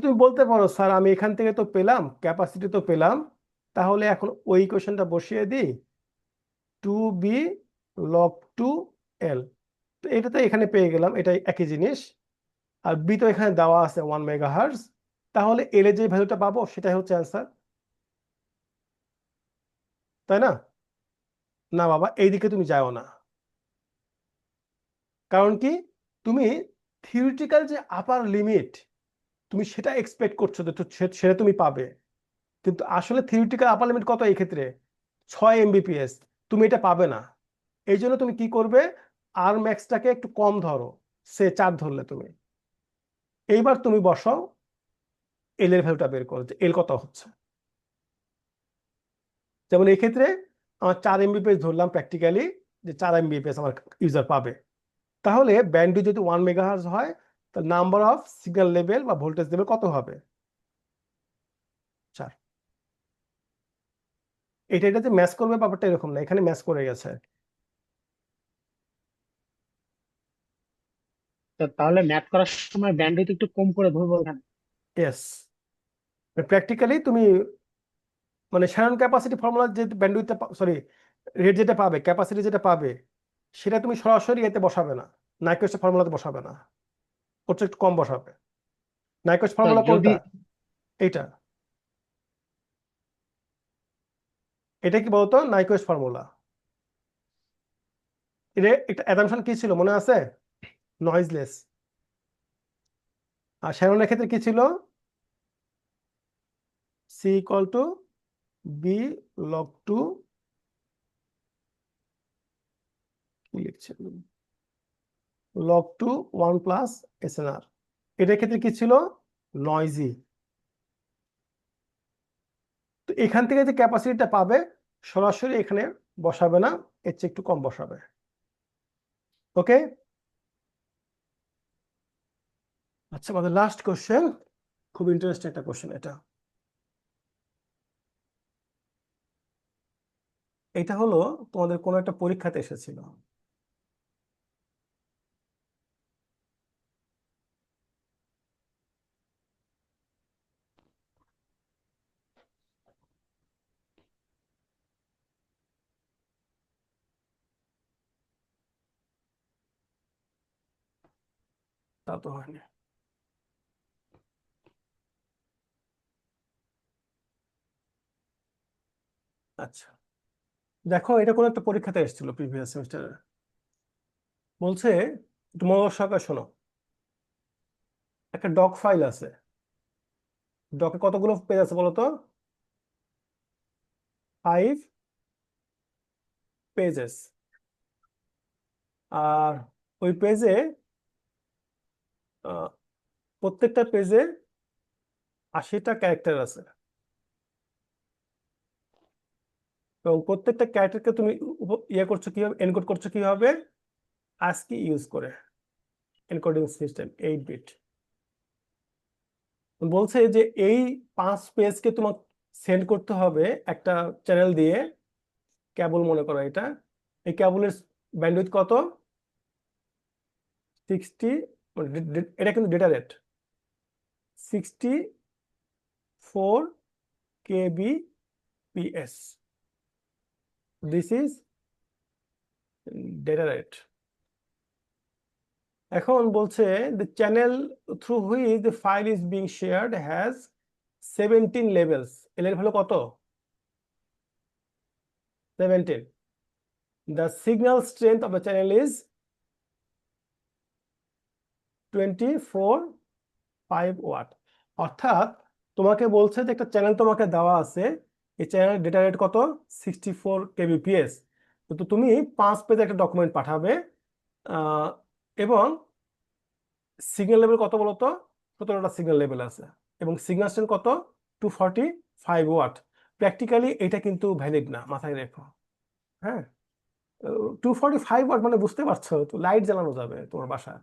তুমি বলতে পারো স্যার আমি এখান থেকে তো পেলাম, ক্যাপাসিটি তো পেলাম, তাহলে এখন ওই ইকুয়েশনটা বসিয়ে দিই 2b log 2l। তো এটা তো এখানে পেয়ে গেলাম, এটাই একই জিনিস, আর বি তো এখানে দেওয়া আছে 1 মেগাহার্জ, তাহলে এল এর যে ভ্যালুটা পাবো সেটাই হচ্ছে অ্যান্সার, তাই না? না বাবা, এইদিকে তুমি যাও না। কারণ কি, তুমি থিওরিটিক্যাল যে আপার লিমিট তুমি সেটা এক্সপেক্ট করছো যে সেটা তুমি পাবে, কিন্তু আসলে থিওরিটিক্যাল আপার লিমিট কত এই ক্ষেত্রে? 6 Mbps, তুমি এটা পাবে না। এই জন্য তুমি কি করবে, আর ম্যাক্সটাকে একটু কম ধরো, সে 4 ধরলে তুমি, এইবার তুমি বসাও এল এর ভ্যালুটা বের করো যে এল কত হচ্ছে। যেমন এই ক্ষেত্রে আমার 4 Mbps ধরলাম প্র্যাকটিক্যালি, যে 4 Mbps আমার ইউজার পাবে, তাহলে ব্যান্ডউইথ যদি 1 মেগাহার্জ হয়, তাহলে নাম্বার অফ সিগন্যাল লেভেল বা ভোল্টেজ লেভেল কত হবে? 4। এটা যে ম্যাচ করবে ব্যাপারটা এরকম না, এখানে ম্যাচ করে গেছে। তো তাহলে ম্যাথ করার সময় ব্যান্ডউইথ একটু কম করে ধরবো এখানে। ইয়েস, প্র্যাকটিক্যালি তুমি মানে শ্যানন ক্যাপাসিটি ফর্মুলা যে ব্যান্ডউইথটা, সরি রেট যেটা পাবে, ক্যাপাসিটি যেটা পাবে, সেটা তুমি সরাসরি এতে বসাবে না, নাইকুয়েস্টের ফর্মুলাতে বসাবে না, ওর চেয়ে একটু কম বসাবে। নাইকুয়েস্ট তো ফর্মুলা যদি কোনটা? এইটা, এটা কি বলতো নাইকুয়েস্ট ফর্মুলা। এটা একটা অ্যাজাম্পশন কি ছিল মনে আছে? নয়েজলেস। আর শ্যাননের ক্ষেত্রে কি ছিল? C equal to B log 2, কি লিখছে, লগ 2 1 প্লাস SNR। এটার ক্ষেত্রে কি ছিল? নয়েজি। তো এখান থেকে যে ক্যাপাসিটিটা পাবে সরাসরি এখানে বসাবে না, এর চেয়ে একটু কম বসাবে। ওকে, আচ্ছা আমাদের লাস্ট কোশ্চেন, খুব ইন্টারেস্টিং একটা কোশ্চেন এটা। এটা হলো তোমাদের কোনো একটা পরীক্ষাতে এসেছিল। তা তো হয়নি। আচ্ছা দেখো, এটা কোনো একটা পরীক্ষাতে এসেছিল প্রিভিয়াস সেমিস্টারে। বলছে, একটু মনোযোগ সহকারে শোনো, একটা ডক ফাইল আছে, ডকে কতগুলো পেজ আছে বলো তো? 5 পেজেস। আর ওই পেজে প্রত্যেকটা পেজে 80টা ক্যারেক্টার আছে। এবং প্রত্যেকটা ক্যারেক্টারকে তুমি ইয়ে করছো কিভাবে, এনকোড করছো কিভাবে, ASCII ইউজ করে, এনকোডিং সিস্টেম 8 বিট। বলছে যে এই 5 পেজকে তোমাকে সেন্ড করতে হবে একটা চ্যানেল দিয়ে, কেবল মনে করো এটা, এই কেবলের ব্যান্ডউইথ কত, 60, এটা কিন্তু data rate, 64 kbps, this is data rate. এখন বলছে the channel through which the file is being shared has 17 levels, এর ভ্যালু কত, 17। the signal strength of the channel is 24.5 watt. অর্থাৎ তোমাকে বলছে যে একটা চ্যানেল তোমাকে দেওয়া আছে, এই চ্যানেলের ডেটা রেট কত, 64 kbps। তো তুমি 5 পেজ একটা ডকুমেন্ট পাঠাবে, এবং সিগন্যাল লেভেল কত বলতো, 17টা সিগন্যাল লেভেল আছে, এবং সিগন্যাল স্ট্রেন্থ কত, 245 ওয়াট। প্র্যাকটিক্যালি এটা কিন্তু ভ্যালিড না, মাথায় রেখো। হ্যাঁ, 245 ওয়াট মানে বুঝতে পারছো তো, লাইট জ্বালানো যাবে তোমার বাসায়।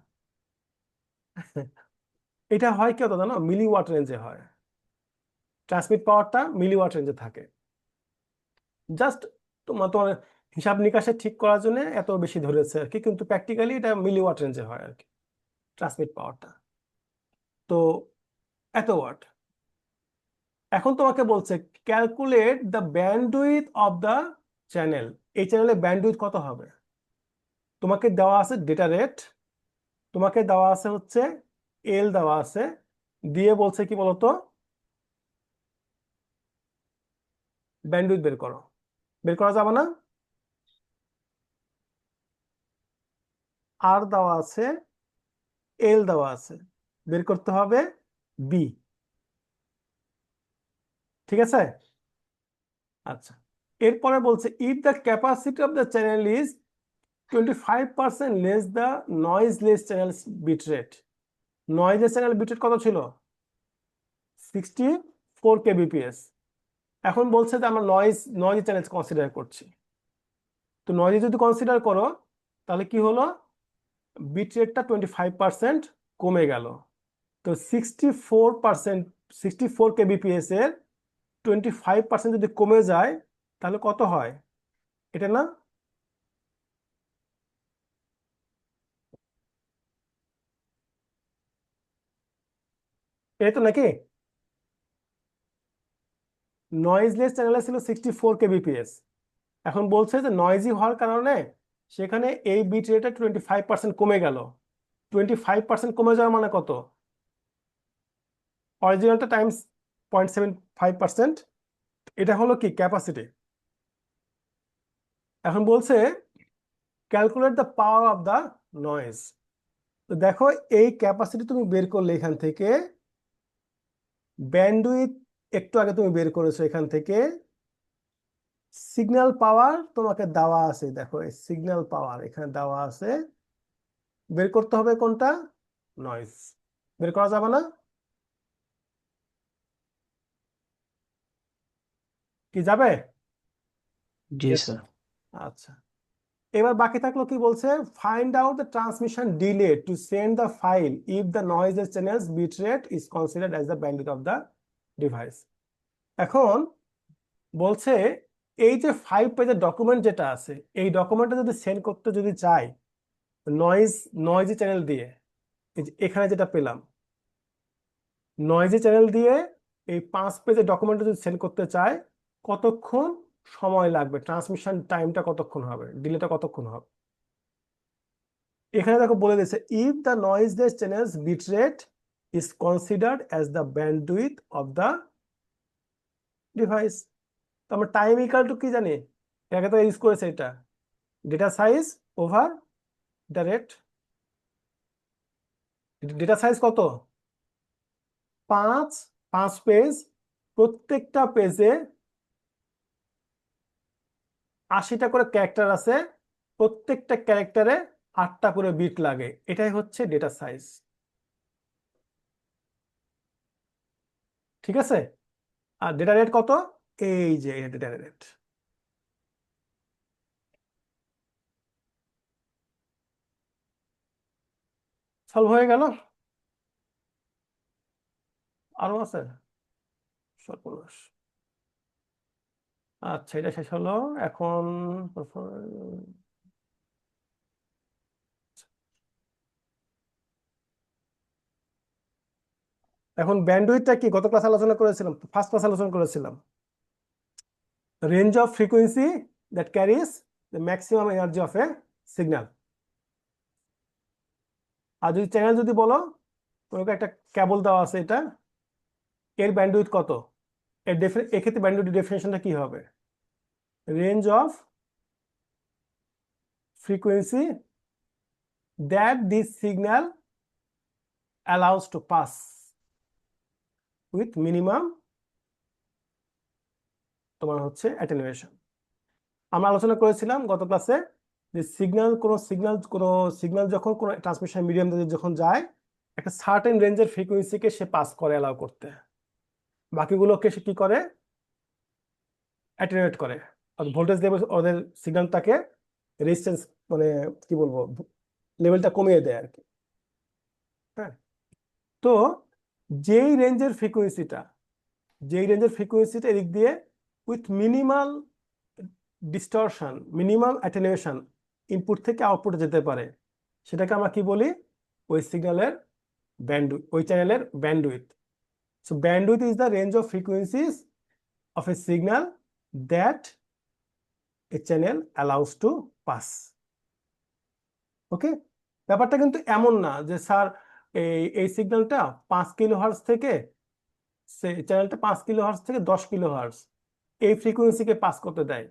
এটা হয় কত জানো, মিলিওয়াট রেঞ্জে হয়, ট্রান্সমিট পাওয়ারটা মিলিওয়াট রেঞ্জে থাকে। জাস্ট তোমার তোমার হিসাব নিকাশে ঠিক করার জন্য এত বেশি ধরেছে আর কি, কিন্তু প্র্যাকটিক্যালি এটা মিলিওয়াট রেঞ্জে হয় আর কি, ট্রান্সমিট পাওয়ারটা। তো এত ওয়াট। এখন তোমাকে বলছে calculate the bandwidth of the channel, এই চ্যানেলের ব্যান্ডউইথ কত হবে। তোমাকে দেওয়া আছে ডেটা রেট, তোমাকে দেওয়া আছে হচ্ছে এল দেওয়া আছে, দিয়ে বলছে কি বলতো, ব্যান্ডউইথ বের করো। বের করা যাবে না, আর দেওয়া আছে, এল দেওয়া আছে, বের করতে হবে বি। ঠিক আছে, আচ্ছা। এরপরে বলছে if the capacity of the channel is 25% less the noiseless channel bit rate. Noiseless channel bit rate কত ছিল, 64 kbps। এখন বলছে যে আমরা নয়েজ চ্যানেল কনসিডার করছি। তো নয়েজ যদি কনসিডার করো, তাহলে কি হলো, বিট রেটটা 25% কমে গেল। তো 64 kbps এর 25% যদি কমে যায়, তাহলে কত হয়, এটা না, এই তো নাকি। নয়েজলেস চ্যানেলে ছিল 64 kbps, এখন বলছে যে নয়েজি হওয়ার কারণে সেখানে এই বিট রেটটা 25% কমে গেল। 25% কমে যাওয়ার মানে কত, অরিজিনালটা টাইমস 0.75%, এটা হলো কি ক্যাপাসিটি। এখন বলছে calculate the power of the noise. তো দেখো এই ক্যাপাসিটি তুমি বের করলে এখান থেকে, ব্যান্ডউইথ একটু আগে তুমি বের করেছো এখান থেকে, সিগন্যাল পাওয়ার তোমাকে দেওয়া আছে, দেখো এই সিগন্যাল পাওয়ার এখানে দেওয়া আছে, বের করতে হবে কোনটা, নয়েজ। বের করা যাবে না, কি যাবে, জি স্যার। আচ্ছা। এবার বাকি থাকলো কি বলছে, find out the transmission delay to send the file if the noise channels bit rate is considered as the bandwidth of the device. এখন বলছে এই যে 5 পেজের ডকুমেন্ট যেটা আছে, এই ডকুমেন্টটা যদি সেন্ড করতে যদি চাই নয়েজি চ্যানেল দিয়ে, এই যে এখানে যেটা পেলাম নয়েজি চ্যানেল দিয়ে, এই 5 পেজের ডকুমেন্টটা যদি সেন্ড করতে চাই, কতক্ষণ সময় লাগবে, ট্রান্সমিশন টাইমটা কতক্ষণ হবে, ডিলেটা কতক্ষণ হবে। এখানে দেখো বলে দিয়েছে if the noiseless channels bit rate is considered as the bandwidth of the device. তো আমরা টাইম ইকাল টু কি জানি, এটাকে তো ইউজ করেছে, এটা data size over the rate. Data size কত, 5, 5 পেজ, প্রত্যেকটা পেজে 80টা করে ক্যারেক্টার আছে, প্রত্যেকটা ক্যারেক্টারে 8টা করে বিট লাগে, এটাই হচ্ছে ডেটা সাইজ। ঠিক আছে, আর ডেটা রেট কত, এই যে ডেটা রেট। সলভ হয়ে গেল, আরো আছে সর্বনাশ। আচ্ছা, এটা শেষ হলো। এখন এখন ব্যান্ডউইথটা কি গত ক্লাসে আলোচনা করেছিলাম, ফার্স্ট ক্লাসে আলোচনা করেছিলাম, range of frequency that carries the maximum energy of a signal. আর যদি চ্যানেল যদি বলো, তোমাকে একটা কেবল দেওয়া আছে, এটা এর ব্যান্ডউইথ কত, এক্ষেত্রে ব্যান্ডউইথ ডেফিনেশনটা কি হবে? Range of frequency that this signal allows to pass with minimum তোমার হচ্ছে অ্যাটেনুয়েশন। আমরা আলোচনা করেছিলাম গত ক্লাসে যে সিগন্যাল যখন কোনো ট্রান্সমিশন মিডিয়াম দিয়ে যখন যায়, একটা সার্টেন রেঞ্জের ফ্রিকোয়েন্সিকে সে পাস করে, অ্যালাউ করতে, বাকিগুলোকে সে কি করে, অ্যাটেনুয়েট করে, ভোল্টেজ লেভেল ওদের সিগন্যালটাকে রেজিস্ট্যান্স মানে কি বলবো, লেভেলটা কমিয়ে দেয় আর কি। হ্যাঁ, তো যেই রেঞ্জের ফ্রিকোয়েন্সিটা এদিক দিয়ে with minimal distortion, minimum attenuation input থেকে আউটপুটে যেতে পারে, সেটাকে আমরা কি বলি, ওই সিগন্যালের ব্যান্ডউইথ, ওই চ্যানেলের bandwidth. So bandwidth is the range of frequencies of a signal that a channel allows to pass. Okay, ব্যাপারটা কিন্তু এমন না যে স্যার এই সিগন্যালটা 5 কিলোহার্টজ থেকে, চ্যানেলটা 5 কিলোহার্টজ থেকে 10 কিলোহার্টজ এই ফ্রিকোয়েন্সিকে পাস করতে দেয়,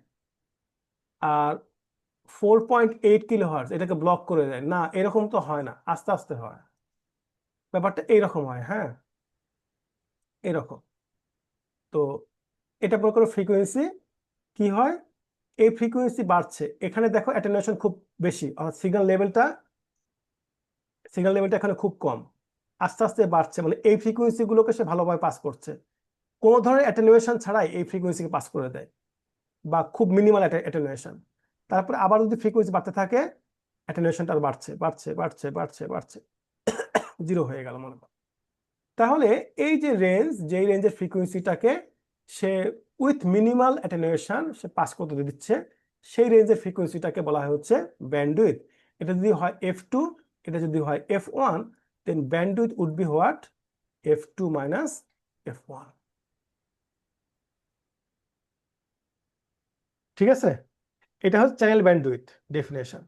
আর 4.8 কিলোহার্টজ এটাকে ব্লক করে দেয় না, এরকম তো হয় না, আস্তে আস্তে হয়, ব্যাপারটা এইরকম হয়। হ্যাঁ, এরকম। তো এটা মনে করো ফ্রিকোয়েন্সি কি হয়, এই ফ্রিকোয়েন্সি বাড়ছে, এখানে দেখো অ্যাটেনুয়েশন খুব বেশি, অর্থাৎ সিগন্যাল লেভেলটা এখানে খুব কম, আস্তে আস্তে বাড়ছে, মানে এই ফ্রিকোয়েন্সি গুলোকে সে ভালোভাবে পাস করছে, কোনো ধরনের অ্যাটেনুয়েশন ছাড়াই এই ফ্রিকোয়েন্সিকে পাস করে দেয়, বা খুব মিনিমাল অ্যাটেনুয়েশন। তারপরে আবার যদি ফ্রিকোয়েন্সি বাড়তে থাকে, অ্যাটেনুয়েশনটা বাড়ছে বাড়ছে বাড়ছে বাড়ছে বাড়ছে, জিরো হয়ে গেল মনে করো। তাহলে এই যে যেই রেঞ্জের ফ্রিকোয়েন্সিটাকে সে উইথ মিনিমাল অ্যাটেনুয়েশন সে পাস করতে দিচ্ছে, সেই রেঞ্জের ফ্রিকোয়েন্সিটাকে বলা হয় হচ্ছে ব্যান্ডউইথ। এটা যদি হয় f2, এটা যদি হয় f1, then bandwidth would be what, f2 minus f1। ঠিক আছে, এটা হচ্ছে চ্যানেল ব্যান্ডউইথ ডেফিনেশন।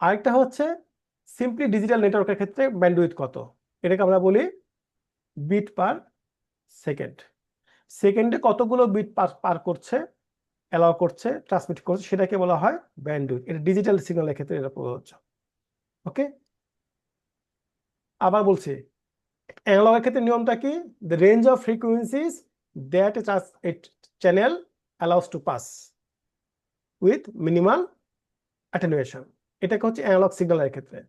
আরেকটা হচ্ছে সিম্পলি ডিজিটাল নেটওয়ার্কের ক্ষেত্রে ব্যান্ডউইথ কত, এটাকে আমরা বলি বিট পার সেকেন্ড। সেকেন্ডে কতগুলো বিট পার করছে, অ্যালাউ করছে, ট্রান্সমিট করছে, সেটাকে বলা হয় ব্যান্ডউইথ। এটা ডিজিটাল সিগন্যালের ক্ষেত্রে এটা প্রযোজ্য। ওকে, আবার বলছি, অ্যানালগের ক্ষেত্রে নিয়মটা কি, the range of frequencies that a channel allows to pass with minimal attenuation, এটাকে হচ্ছে অ্যানালগ সিগন্যালের ক্ষেত্রে।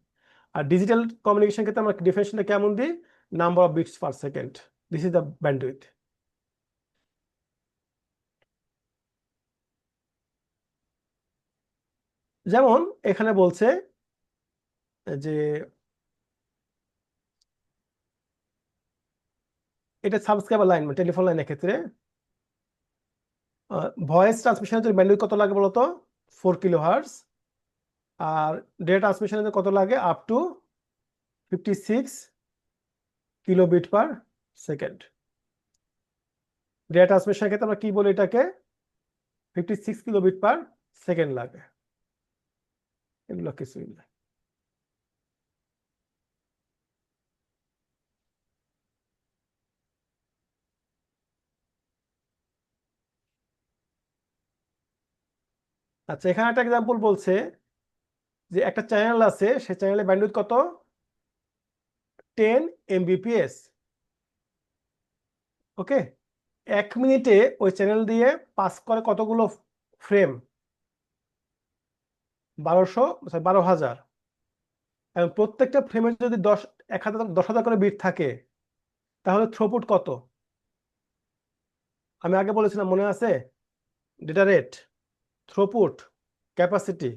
আর ডিজিটাল কমিউনিকেশন ক্ষেত্রে আমরা ডেফিনেশনটা কেমন দিই, number of bits per second, this is the bandwidth. যেমন এখানে বলছে যে এটা সাবস্ক্রাইবার লাইন, টেলিফোন লাইনের ক্ষেত্রে ভয়েস ট্রান্সমিশনের জন্য ব্যান্ডউইথ কত লাগে বলতো, 4 কিলোহার্টজ, আর ডেটা ট্রান্সমিশনের জন্য কত লাগে, up to 56 kilobit per second. Data ট্রান্সমিশনের ক্ষেত্রে আমরা কি বলি, এটাকে 56 কিলোবিট পার সেকেন্ড লাগে, এগুলো কিছুই না। আচ্ছা, এখানে একটা এক্সাম্পল বলছে যে একটা চ্যানেল আছে, সে চ্যানেলের ব্যান্ডউইথ কত, 10 Mbps। ওকে, 1 মিনিটে ওই চ্যানেল দিয়ে পাস করে কতগুলো ফ্রেম, 12,000। এবং প্রত্যেকটা ফ্রেমে যদি 10,000 করে বিট থাকে, তাহলে থ্রুপুট কত? আমি আগে বলেছিলাম, মনে আছে, data rate, throughput, capacity,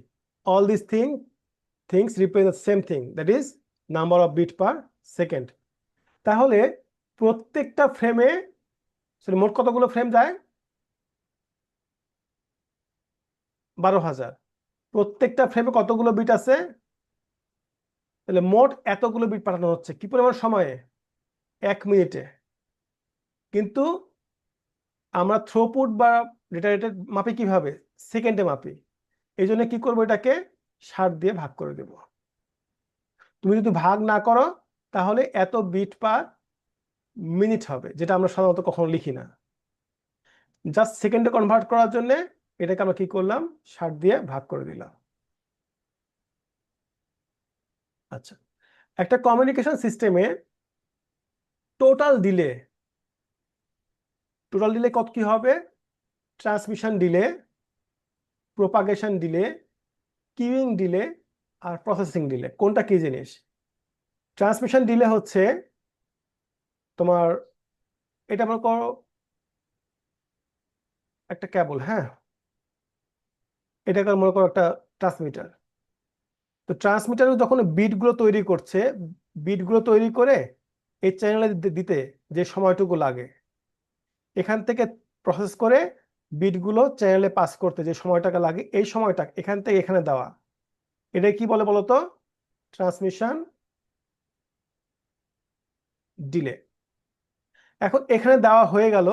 all these things represent the same thing, that is number of bit per second. তাহলে প্রত্যেকটা ফ্রেমে মোট কতগুলো ফ্রেম যায়? 12,000। প্রত্যেকটা ফ্রেমে কতগুলো বিট আছে? তাহলে মোট এতগুলো বিট পাঠানো হচ্ছে কি পরিমাণ সময়ে? 1 মিনিটে। কিন্তু আমরা থ্রুপুট বা ডেটা রেটের মাপি কিভাবে? সেকেন্ডে মাপি। এই জন্য কি করবো, এটাকে 60 দিয়ে ভাগ করে দেব। তুমি যদি ভাগ না করো তাহলে এত বিট পার মিনিট হবে, যেটা আমরা সাধারণত কখনো লিখি না। জাস্ট সেকেন্ডে কনভার্ট করার জন্য এটাকে আমরা কি করলাম, 60 দিয়ে ভাগ করে দিলাম। আচ্ছা, একটা কমিউনিকেশন সিস্টেমে টোটাল ডিলে কত কি হবে? Transmission delay, propagation delay, queuing delay আর প্রসেসিং ডিলে। কোনটা কি জিনিস? ট্রান্সমিশন ডিলে হচ্ছে তোমার, এটা মনে করো একটা কেবল, হ্যাঁ, এটাকে মনে করো একটা ট্রান্সমিটার। তো ট্রান্সমিটার যখন বিটগুলো তৈরি করছে, বিটগুলো তৈরি করে এই চ্যানেলে দিতে যে সময়টুকু লাগে, এখান থেকে প্রসেস করে বিটগুলো চ্যানেলে পাস করতে যে সময়টাকে লাগে, এই সময়টা এখান থেকে এখানে দেওয়া, এটা কি বলে বলতো? Transmission delay. এখন এখানে দেওয়া হয়ে গেল,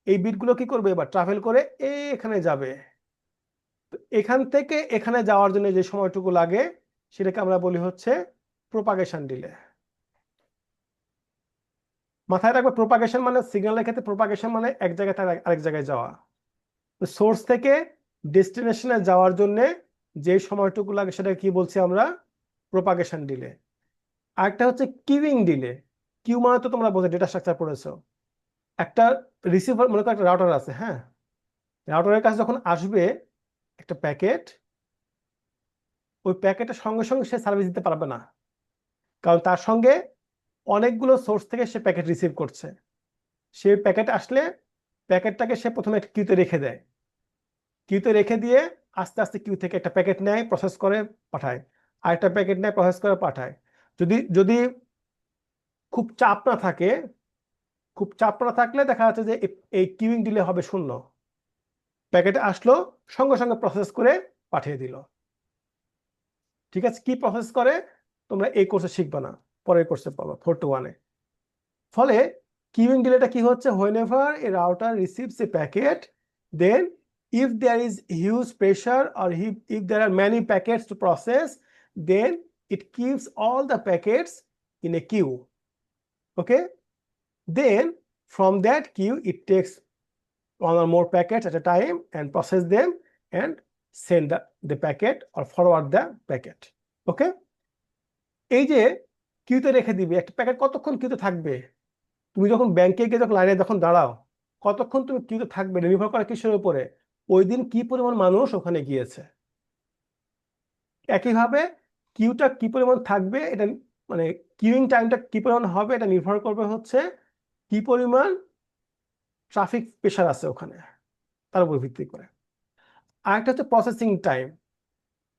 এই বিটগুলো কি করবে? এবার ট্রাভেল করে এখানে যাবে। তো এখান থেকে এখানে যাওয়ার জন্য যে সময়টুকু লাগে সেটাকে আমরা বলি হচ্ছে প্রোপাগেশন ডিলে। মাথায় রাখবে, প্রোপাগেশন মানে সিগন্যালের ক্ষেত্রে প্রোপাগেশন মানে এক জায়গা থেকে আরেক জায়গায় যাওয়া। তো সোর্স থেকে ডেস্টিনেশনে যাওয়ার জন্য যে সময়টুকু লাগে সেটাকে কি বলছি আমরা? Propagation delay. আরেকটা হচ্ছে কিউইং ডিলে। কিউ মানে তো তোমরা বোঝো, ডেটা স্ট্রাকচার পড়েছো। একটা রিসিভার, মনে করো একটা রাউটার আছে, হ্যাঁ, রাউটারের কাছে যখন আসবে একটা প্যাকেট, ওই প্যাকেটের সঙ্গে সঙ্গে সে সার্ভিস দিতে পারবে না, কারণ তার সঙ্গে অনেকগুলো সোর্স থেকে সে প্যাকেট রিসিভ করছে। সে প্যাকেট আসলে প্যাকেটটাকে সে প্রথমে একটা কিউতে রেখে দেয়, কিউতে রেখে দিয়ে আস্তে আস্তে কিউ থেকে একটা প্যাকেট নেয়, প্রসেস করে পাঠায়, আরেকটা প্যাকেট নেয়, প্রসেস করে পাঠায়। যদি যদি খুব চাপ না থাকে, খুব চাপ না থাকলে দেখা যাচ্ছে যে এই কিউইং ডিলে হবে 0। প্যাকেট আসলো, সঙ্গে সঙ্গে প্রসেস করে পাঠিয়ে দিল। ঠিক আছে, কি প্রসেস করে তোমরা এই কোর্সে শিখবে না, পরের কোর্সে পাবো 4-1-এ। ফলে কিউইং ডিলেটা কি হচ্ছে? whenever a router receives a packet, then if there is huge pressure or if there are many packets to process, then it keeps all the packets in a queue. Okay, then from that queue it takes one or more packets at a time and process them and send the packet or forward the packet. Okay, এই যে কিউতে রেখে দিবে একটা packet, কতক্ষণ কিউতে থাকবে? তুমি যখন ব্যাংকে গিয়ে যখন লাইনে যখন দাঁড়াও, কতক্ষণ তুমি কিউতে থাকবে নির্ভর করে কিসের উপরে? ওই দিন কি পরিমাণ মানুষ ওখানে গিয়েছে। একইভাবে কিউটা কি পরিমাণ থাকবে, এটা মানে কিউইং টাইমটা কি পরিমাণ হবে, এটা নির্ভর করবে হচ্ছে কি পরিমাণ ট্রাফিক প্রেশার আছে ওখানে, তার উপর ভিত্তি করে। আরেকটা হচ্ছে প্রসেসিং টাইম।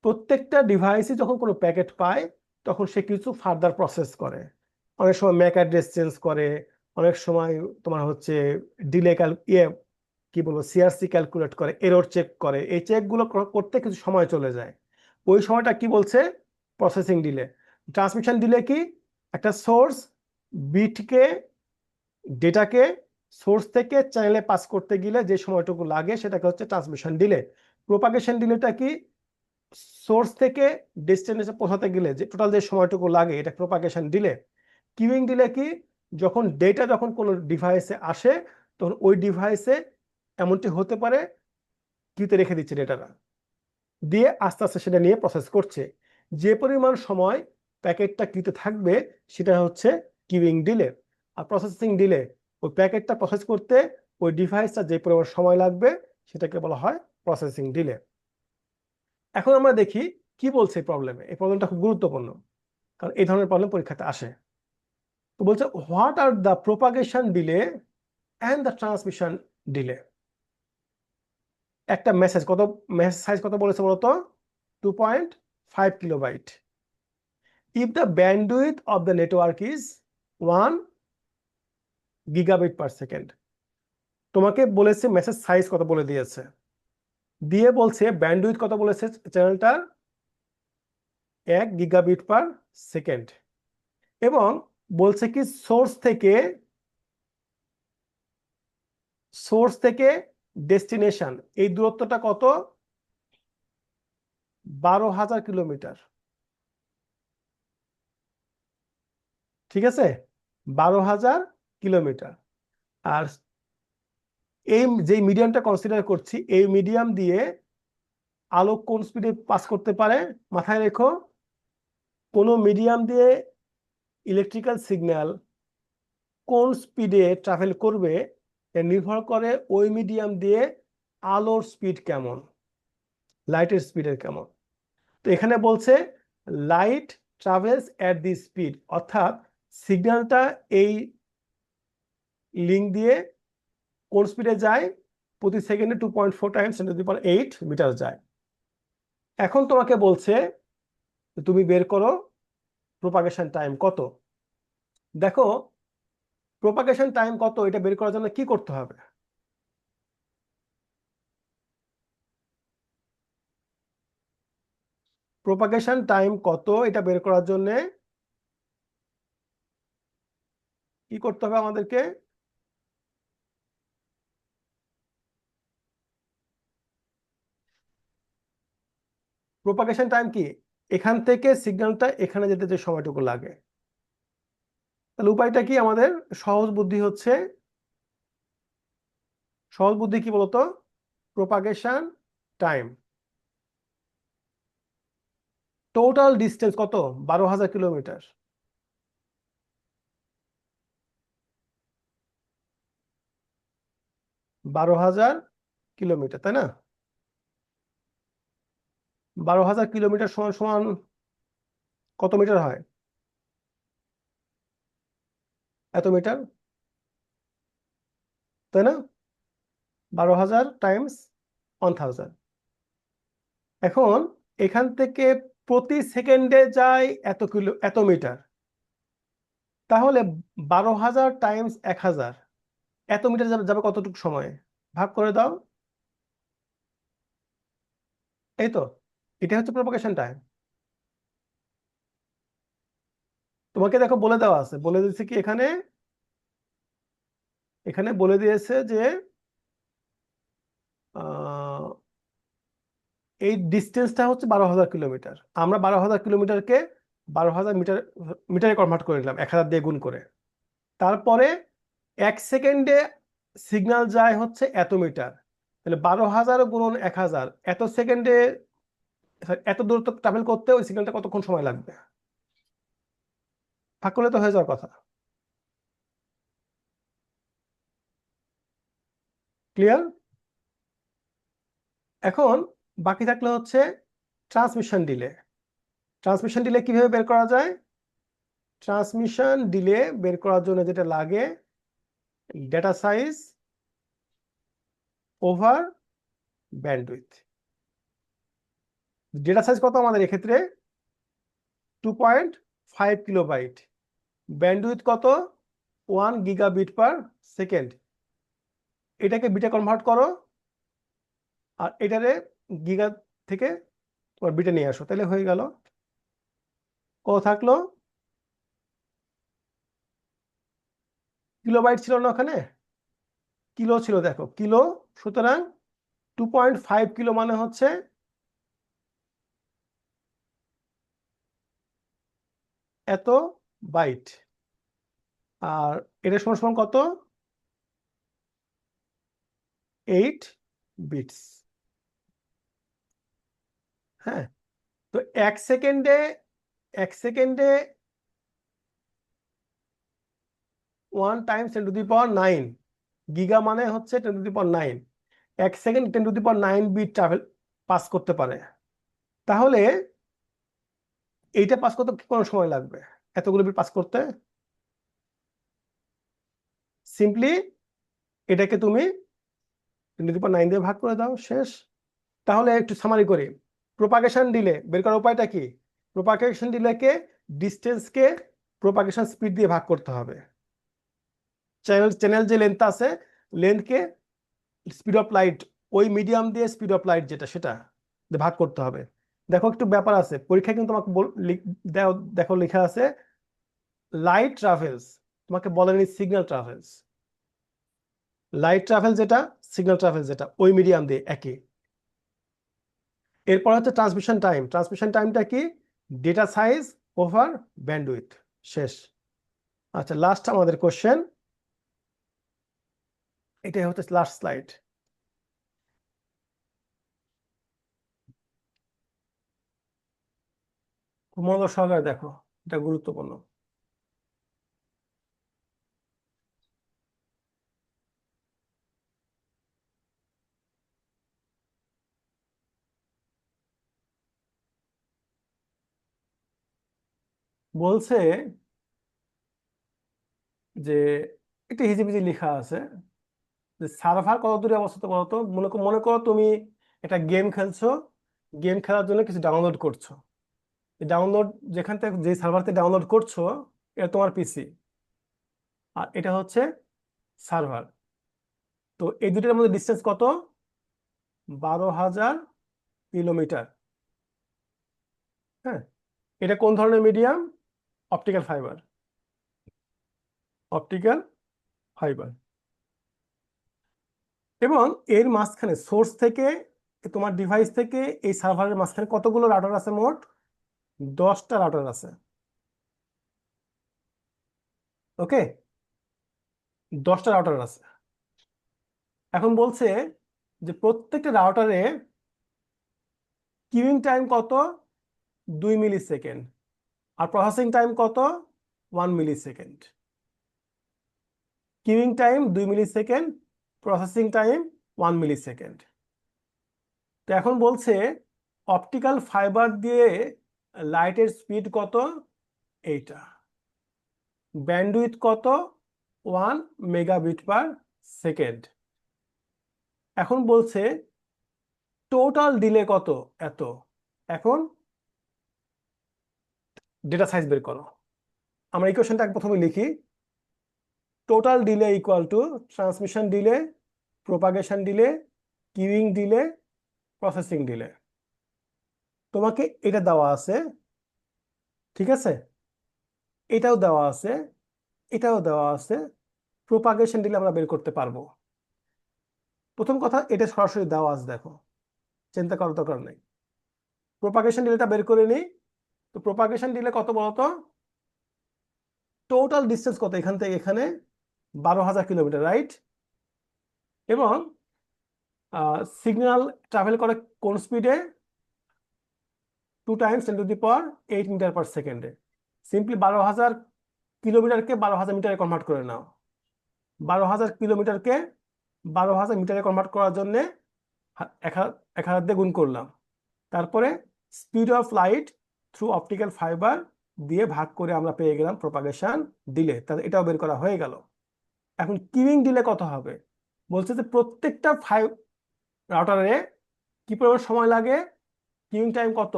প্রত্যেকটা ডিভাইসে যখন কোনো প্যাকেট পায় তখন সে কিছু ফার্দার প্রসেস করে। অনেক সময় ম্যাক অ্যাড্রেস চেঞ্জ করে, অনেক সময় তোমার হচ্ছে ডিলে কি বলবো, সিআরসি ক্যালকুলেট করে, এরর চেক করে। এই চেকগুলো করতে কিছু সময় চলে যায়। ওই সময়টা কি বলছে? Processing delay. ট্রান্সমিশন ডিলে কি? একটা সোর্স বিটকে, ডেটাকে সোর্স থেকে চ্যানেলে পাস করতে গেলে যে সময়টুকু লাগে সেটাকে হচ্ছে ট্রান্সমিশন ডিলে। প্রোপাগেশন ডিলেটা কি? সোর্স থেকে ডেস্টিনেশনে পৌঁছাতে গেলে যে টোটাল যে সময়টুকু লাগে, এটা প্রোপাগেশন ডিলে। কিউইং ডিলে কি? যখন ডেটা যখন কোনো ডিভাইসে আসে তখন ওই ডিভাইসে এমনটি হতে পারে কিউতে রেখে দিচ্ছে ডেটাটা, দিয়ে আস্তে আস্তে সেটা নিয়ে প্রসেস করছে। যে পরিমাণ সময় প্যাকেটটা কিউতে থাকবে সেটা হচ্ছে কিউইং ডিলে। আর প্রসেসিং ডিলে, ওই প্যাকেটটা প্রসেস করতে ওই ডিভাইসটা যে পরিমাণ সময় লাগবে সেটাকে বলা হয় প্রসেসিং ডিলে। এখন আমরা দেখি কি বলছে এই প্রবলেমে। এই প্রবলেমটা খুব গুরুত্বপূর্ণ, কারণ এই ধরনের প্রবলেম পরীক্ষাতে আসে। তো বলছে what are the propagation delay and the transmission delay. একটা মেসেজ মেসেজ সাইজ কত বলেছে বলতো? 2.5 kilobyte. If the bandwidth of the network is 1 gigabit per second. তোমাকে বলেছে মেসেজ সাইজ কত বলে দিয়েছে, দিয়ে বলছে ব্যান্ডউইথ কত বলেছে চ্যানেলটার 1 গিগাবিট পার সেকেন্ড, এবং বলছে কি সোর্স থেকে ডেস্টিনেশন এই দূরত্বটা কত, 12,000 কিলোমিটার। ঠিক আছে, 12,000 কিলোমিটার। আর এই যে মিডিয়ামটা কনসিডার করছি, এই মিডিয়াম দিয়ে আলো কোন স্পিডে পাস করতে পারে মাথায় রেখো, কোনো মিডিয়াম দিয়ে ইলেকট্রিক্যাল সিগন্যাল কোন স্পিডে ট্রাভেল করবে নির্ভর করে ওই মিডিয়াম দিয়ে আলোর স্পিড কেমন, লাইটের স্পিডের কেমন। তো এখানে বলছে লাইট ট্রাভেলস এট দি স্পিড, অর্থাৎ সিগন্যালটা এই লিঙ্ক দিয়ে কোন স্পিডে যায়, প্রতি সেকেন্ডে 2.4 টাইমস 10⁸ মিটার যায়। এখন তোমাকে বলছে তুমি বের করো প্রোপাগেশন টাইম কত। দেখো প্রোপাগেশন টাইম কত এটা বের করার জন্য কি করতে হবে, প্রোপাগেশন টাইম কত এটা বের করার জন্য কি করতে হবে আমাদেরকে, প্রোপাগেশন টাইম কি, এখান থেকে সিগন্যালটা এখানে যেতে যে সময়টুকু লাগে। তাহলে উপায়টা কি আমাদের, সহজ বুদ্ধি কি বলতো, প্রোপাগেশন টাইম টোটাল ডিস্টেন্স কত, 12,000 কিলোমিটার, 12,000 কিলোমিটার, তাই না? 12,000 কিলোমিটার সমান সমান কত মিটার হয়, এত মিটার, তাই না? 12,000 টাইমস 1,000। এখন এখান থেকে প্রতি সেকেন্ডে যায় এত মিটার, তাহলে 12,000 টাইমস 1,000, এত মিটার যাবে কতটুকু সময়ে, ভাগ করে দাও। এই তো, এটা হচ্ছে প্রোপাগেশন টাইম। তোমাকে দেখো বলে দেওয়া আছে, বলে দিয়েছে কি এখানে বলে দিয়েছে যে এই ডিস্টেন্সটা হচ্ছে 12,000 কিলোমিটার। আমরা 12,000 কিলোমিটারকে 12,000 মিটারে কনভার্ট করে নিলাম 1,000 দিয়ে গুণ করে। তারপরে 1 সেকেন্ডে সিগন্যাল যায় হচ্ছে এত মিটার, তাহলে 12,000 গুণন 1,000, এত সেকেন্ডে এত দূরত্ব ট্রাভেল করতে ওই সিগন্যালটা কতক্ষণ সময় লাগবে, ভাগ করলে তো হয়ে যাওয়ার কথা। ক্লিয়ার? এখন বাকি থাকলে হচ্ছে ট্রান্সমিশন ডিলে। ট্রান্সমিশন ডিলে কিভাবে বের করা যায়, ট্রান্সমিশন ডিলে বের করার জন্য যেটা লাগে, data size over bandwidth. Data size কত আমাদের এক্ষেত্রে, 2.5 কিলোবাইট, ব্যান্ডউইথ কত, 1 গিগাবিট পার সেকেন্ড। এটাকে বিটে কনভার্ট করো, আর এটারে গিগা থেকে তোমার বিটে নিয়ে আসো, তাহলে হয়ে গেল। কত থাকলো, কিলোবাইট ছিল না ওখানে, কিলো ছিল, দেখো কিলো, সুতরাং 2.5 কিলো মানে হচ্ছে এত বাইট, আর এটা সমান সমান কত, 8 বিটস। হ্যাঁ, তো 1 সেকেন্ডে 1 টাইমস 10⁹, গিগা মানে হচ্ছে 10⁹। 1 সেকেন্ড 10⁹ বিট ট্রাভেল পাস করতে পারে। তাহলে এইটা পাস করতে কোন সময় লাগবে, এতগুলো বিট পাস করতে, সিম্পলি এটাকে তুমি 10⁹ দিয়ে ভাগ করে দাও, শেষ। তাহলে একটু সামারি করি, প্রোপাগেশন ডিলে বের করার উপায়টা কি, প্রোপাগেশন ডিলেকে ডিস্টেন্সকে প্রোপাগেশন স্পিড দিয়ে ভাগ করতে হবে। চ্যানেল যে লেন্থ আছে, লেন্থকে স্পিড অফ লাইট, ওই মিডিয়াম দিয়ে স্পিড অফ লাইট যেটা, সেটা দিয়ে ভাগ করতে হবে। দেখো একটু ব্যাপার আছে পরীক্ষায়, কিন্তু তোমাকে দেখো লেখা আছে লাইট ট্রাভেলস, তোমাকে বলেনি সিগন্যাল ট্রাভেলস। লাইট ট্রাভেল যেটা, সিগন্যাল ট্রাভেল যেটা, ওই মিডিয়াম দিয়ে একই। এরপর হচ্ছে ট্রান্সমিশন টাইম। ট্রান্সমিশন টাইমটা কি? Data size over bandwidth. শেষ। আচ্ছা, লাস্ট আমাদের কোশ্চেন, এটাই হচ্ছে লাস্ট স্লাইড। মনোযোগ সহকারে দেখো, এটা গুরুত্বপূর্ণ। বলছে যে একটা হিজিবিজি লেখা আছে যে সার্ভার কত দূরে অবস্থিত বলতো। মনে করো তুমি একটা গেম খেলছো, গেম খেলার জন্য কিছু ডাউনলোড করছো। ডাউনলোড যেখান থেকে, যে সার্ভার থেকে ডাউনলোড করছো, এটা তোমার পিসি, আর এটা হচ্ছে সার্ভার। তো এই দুটোর মধ্যে ডিস্টেন্স কত? 12,000 কিলোমিটার। হ্যাঁ, এটা কোন ধরনের medium? Optical fibre. Optical fibre. এবং এর মাঝখানে সোর্স থেকে, তোমার ডিভাইস থেকে এই সার্ভারের মাঝখানে কতগুলো রাউটার আছে? মোট 10টা রাউটার আছে। ওকে, 10টা রাউটার আছে। এখন বলছে যে প্রত্যেকটা রাউটারে কিউইং টাইম কত? 2 মিলি সেকেন্ড। আর প্রসেসিং টাইম কত? 1 মিলি সেকেন্ড। কিউইং টাইম 2 মিলি সেকেন্ড, প্রসেসিং টাইম 1 মিলি সেকেন্ড। তো এখন বলছে অপটিক্যাল ফাইবার দিয়ে লাইটের স্পিড কত? এইটা। ব্যান্ডউইথ কত? 1 মেগাবিট/সেকেন্ড। এখন বলছে টোটাল ডিলে কত? এত। এখন ডেটা সাইজ বের করো। আমরা ইকুয়েশনটা প্রথমে লিখি। Total delay equal to transmission delay, propagation delay, queuing delay, processing delay. তোমাকে এটা দেওয়া আছে, ঠিক আছে? এটাও দেওয়া আছে, এটাও দেওয়া আছে। প্রোপাগেশন ডিলে আমরা বের করতে পারবো। প্রথম কথা, এটা সরাসরি দেওয়া আছে, দেখো, চিন্তা করার দরকার নেই। প্রোপাগেশন ডিলেটা বের করে নিই। তো প্রোপাগেশন ডিলে কত বলতো? টোটাল ডিস্টেন্স কত এখান থেকে এখানে? 12,000 কিলোমিটার, রাইট? এবং সিগন্যাল ট্রাভেল করে কোন স্পিডে? 2 × 10⁸ সিম্পলি 12,000 কিলোমিটারকে 12,000 মিটারে কনভার্ট করে নাও। 12,000 কিলোমিটারকে 12,000 মিটারে কনভার্ট করার জন্য 1,000 দিয়ে গুণ করলাম। তারপরে speed of light through optical fibre দিয়ে ভাগ করে আমরা পেয়ে গেলাম প্রোপাগেশন ডিলে। তাহলে এটাও বের করা হয়ে গেল। এখন কিউইং ডিলে কত হবে? বলছে যে প্রত্যেকটা রাউটারে কি পরিমাণ সময় লাগে? কিউইং টাইম কত?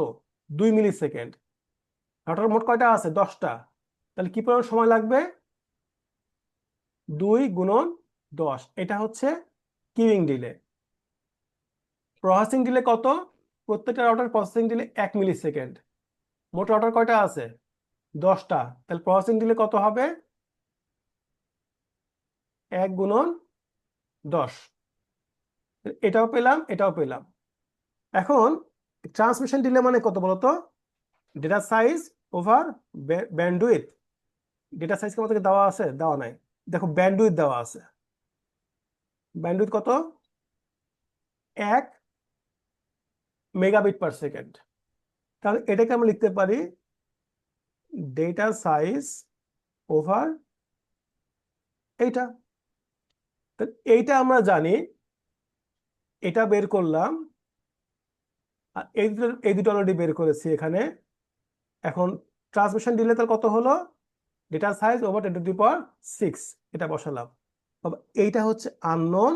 2 মিলি সেকেন্ড। রাউটার মোট কয়টা আছে? 10টা। তাহলে কি পরিমাণ সময় লাগবে? 2 × 10। এটা হচ্ছে কিউইং ডিলে। প্রসেসিং ডিলে কত? প্রত্যেকটা রাউটার প্রসেসিং ডিলে 1 মিলি সেকেন্ড। মোট রাউটার কয়টা আছে? 10টা। তাহলে প্রসেসিং ডিলে কত হবে? 1 × 10। এটাও পেলাম, এটাও পেলাম। এখন ট্রান্সমিশন ডিলে মানে কত বলতো? Data size over bandwidth. Data size কি আমাদেরকে দেওয়া আছে? দেওয়া নাই। দেখো ব্যান্ডউইথ দেওয়া আছে। ব্যান্ডউইথ কত? 1 মেগাবিট/সেকেন্ড। তাহলে এটাকে আমরা লিখতে পারি ডেটা সাইজ ওভার এইটা। এইটা আমরা জানি, এটা বের করলাম। আর এই দুটো অলরেডি বের করেছি এখানে। এখন ট্রান্সমিশন ডিলে তার কত হলো? ডেটা সাইজ ওভার 10⁶, এটা বসালাম। এইটা হচ্ছে আননোন,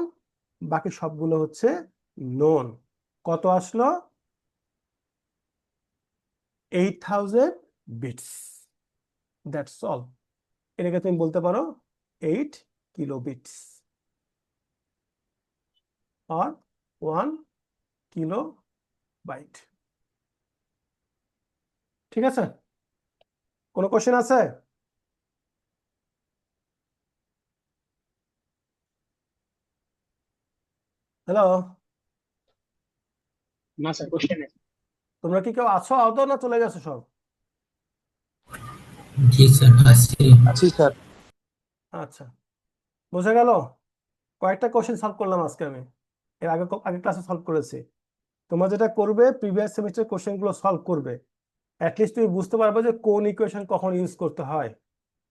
বাকি সবগুলো হচ্ছে নোন। কত আসলো? 8,000 বিটস। That's all. এটাকে তুমি বলতে পারো 8 কিলোবিটস আর 1 কিলোবাইট। ঠিক আছে, কোনো কোশ্চেন আছে? হ্যালো, না স্যার, কোশ্চেন নেই। তোমরা কি কেউ আছো আদৌ, না চলে গেছো সব? জি স্যার, আছি। আছি স্যার। আচ্ছা, বোঝা গেল। কয়েকটা কোশ্চেন সলভ করলাম আজকে আমি, এর আগে আগে ক্লাসে সলভ করেছি। তোমরা যেটা করবে, প্রিভিয়াস সেমিস্টার কোশ্চেন গুলো সলভ করবে, অ্যাটলিস্ট তুমি বুঝতে পারবে যে কোন ইকুয়েশন কখন ইউজ করতে হয়।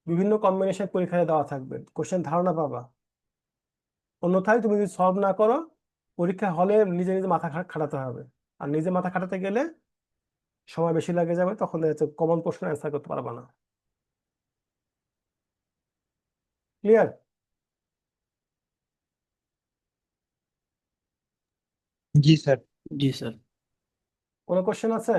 বিভিন্ন কম্বিনেশন পরীক্ষায় দেওয়া থাকবে, কোশ্চেন ধারণা পাবা। অন্যথায় তুমি যদি সলভ না করো, পরীক্ষা হলে নিজে নিজে মাথা খাটাতে হবে, আর নিজে মাথা খাটাতে গেলে সময় বেশি লাগে যাবে, তখন কমন প্রশ্ন অ্যান্সার করতে পারবা না। ক্লিয়ার? জি স্যার। জি স্যার। কোনো কোশ্চেন আছে?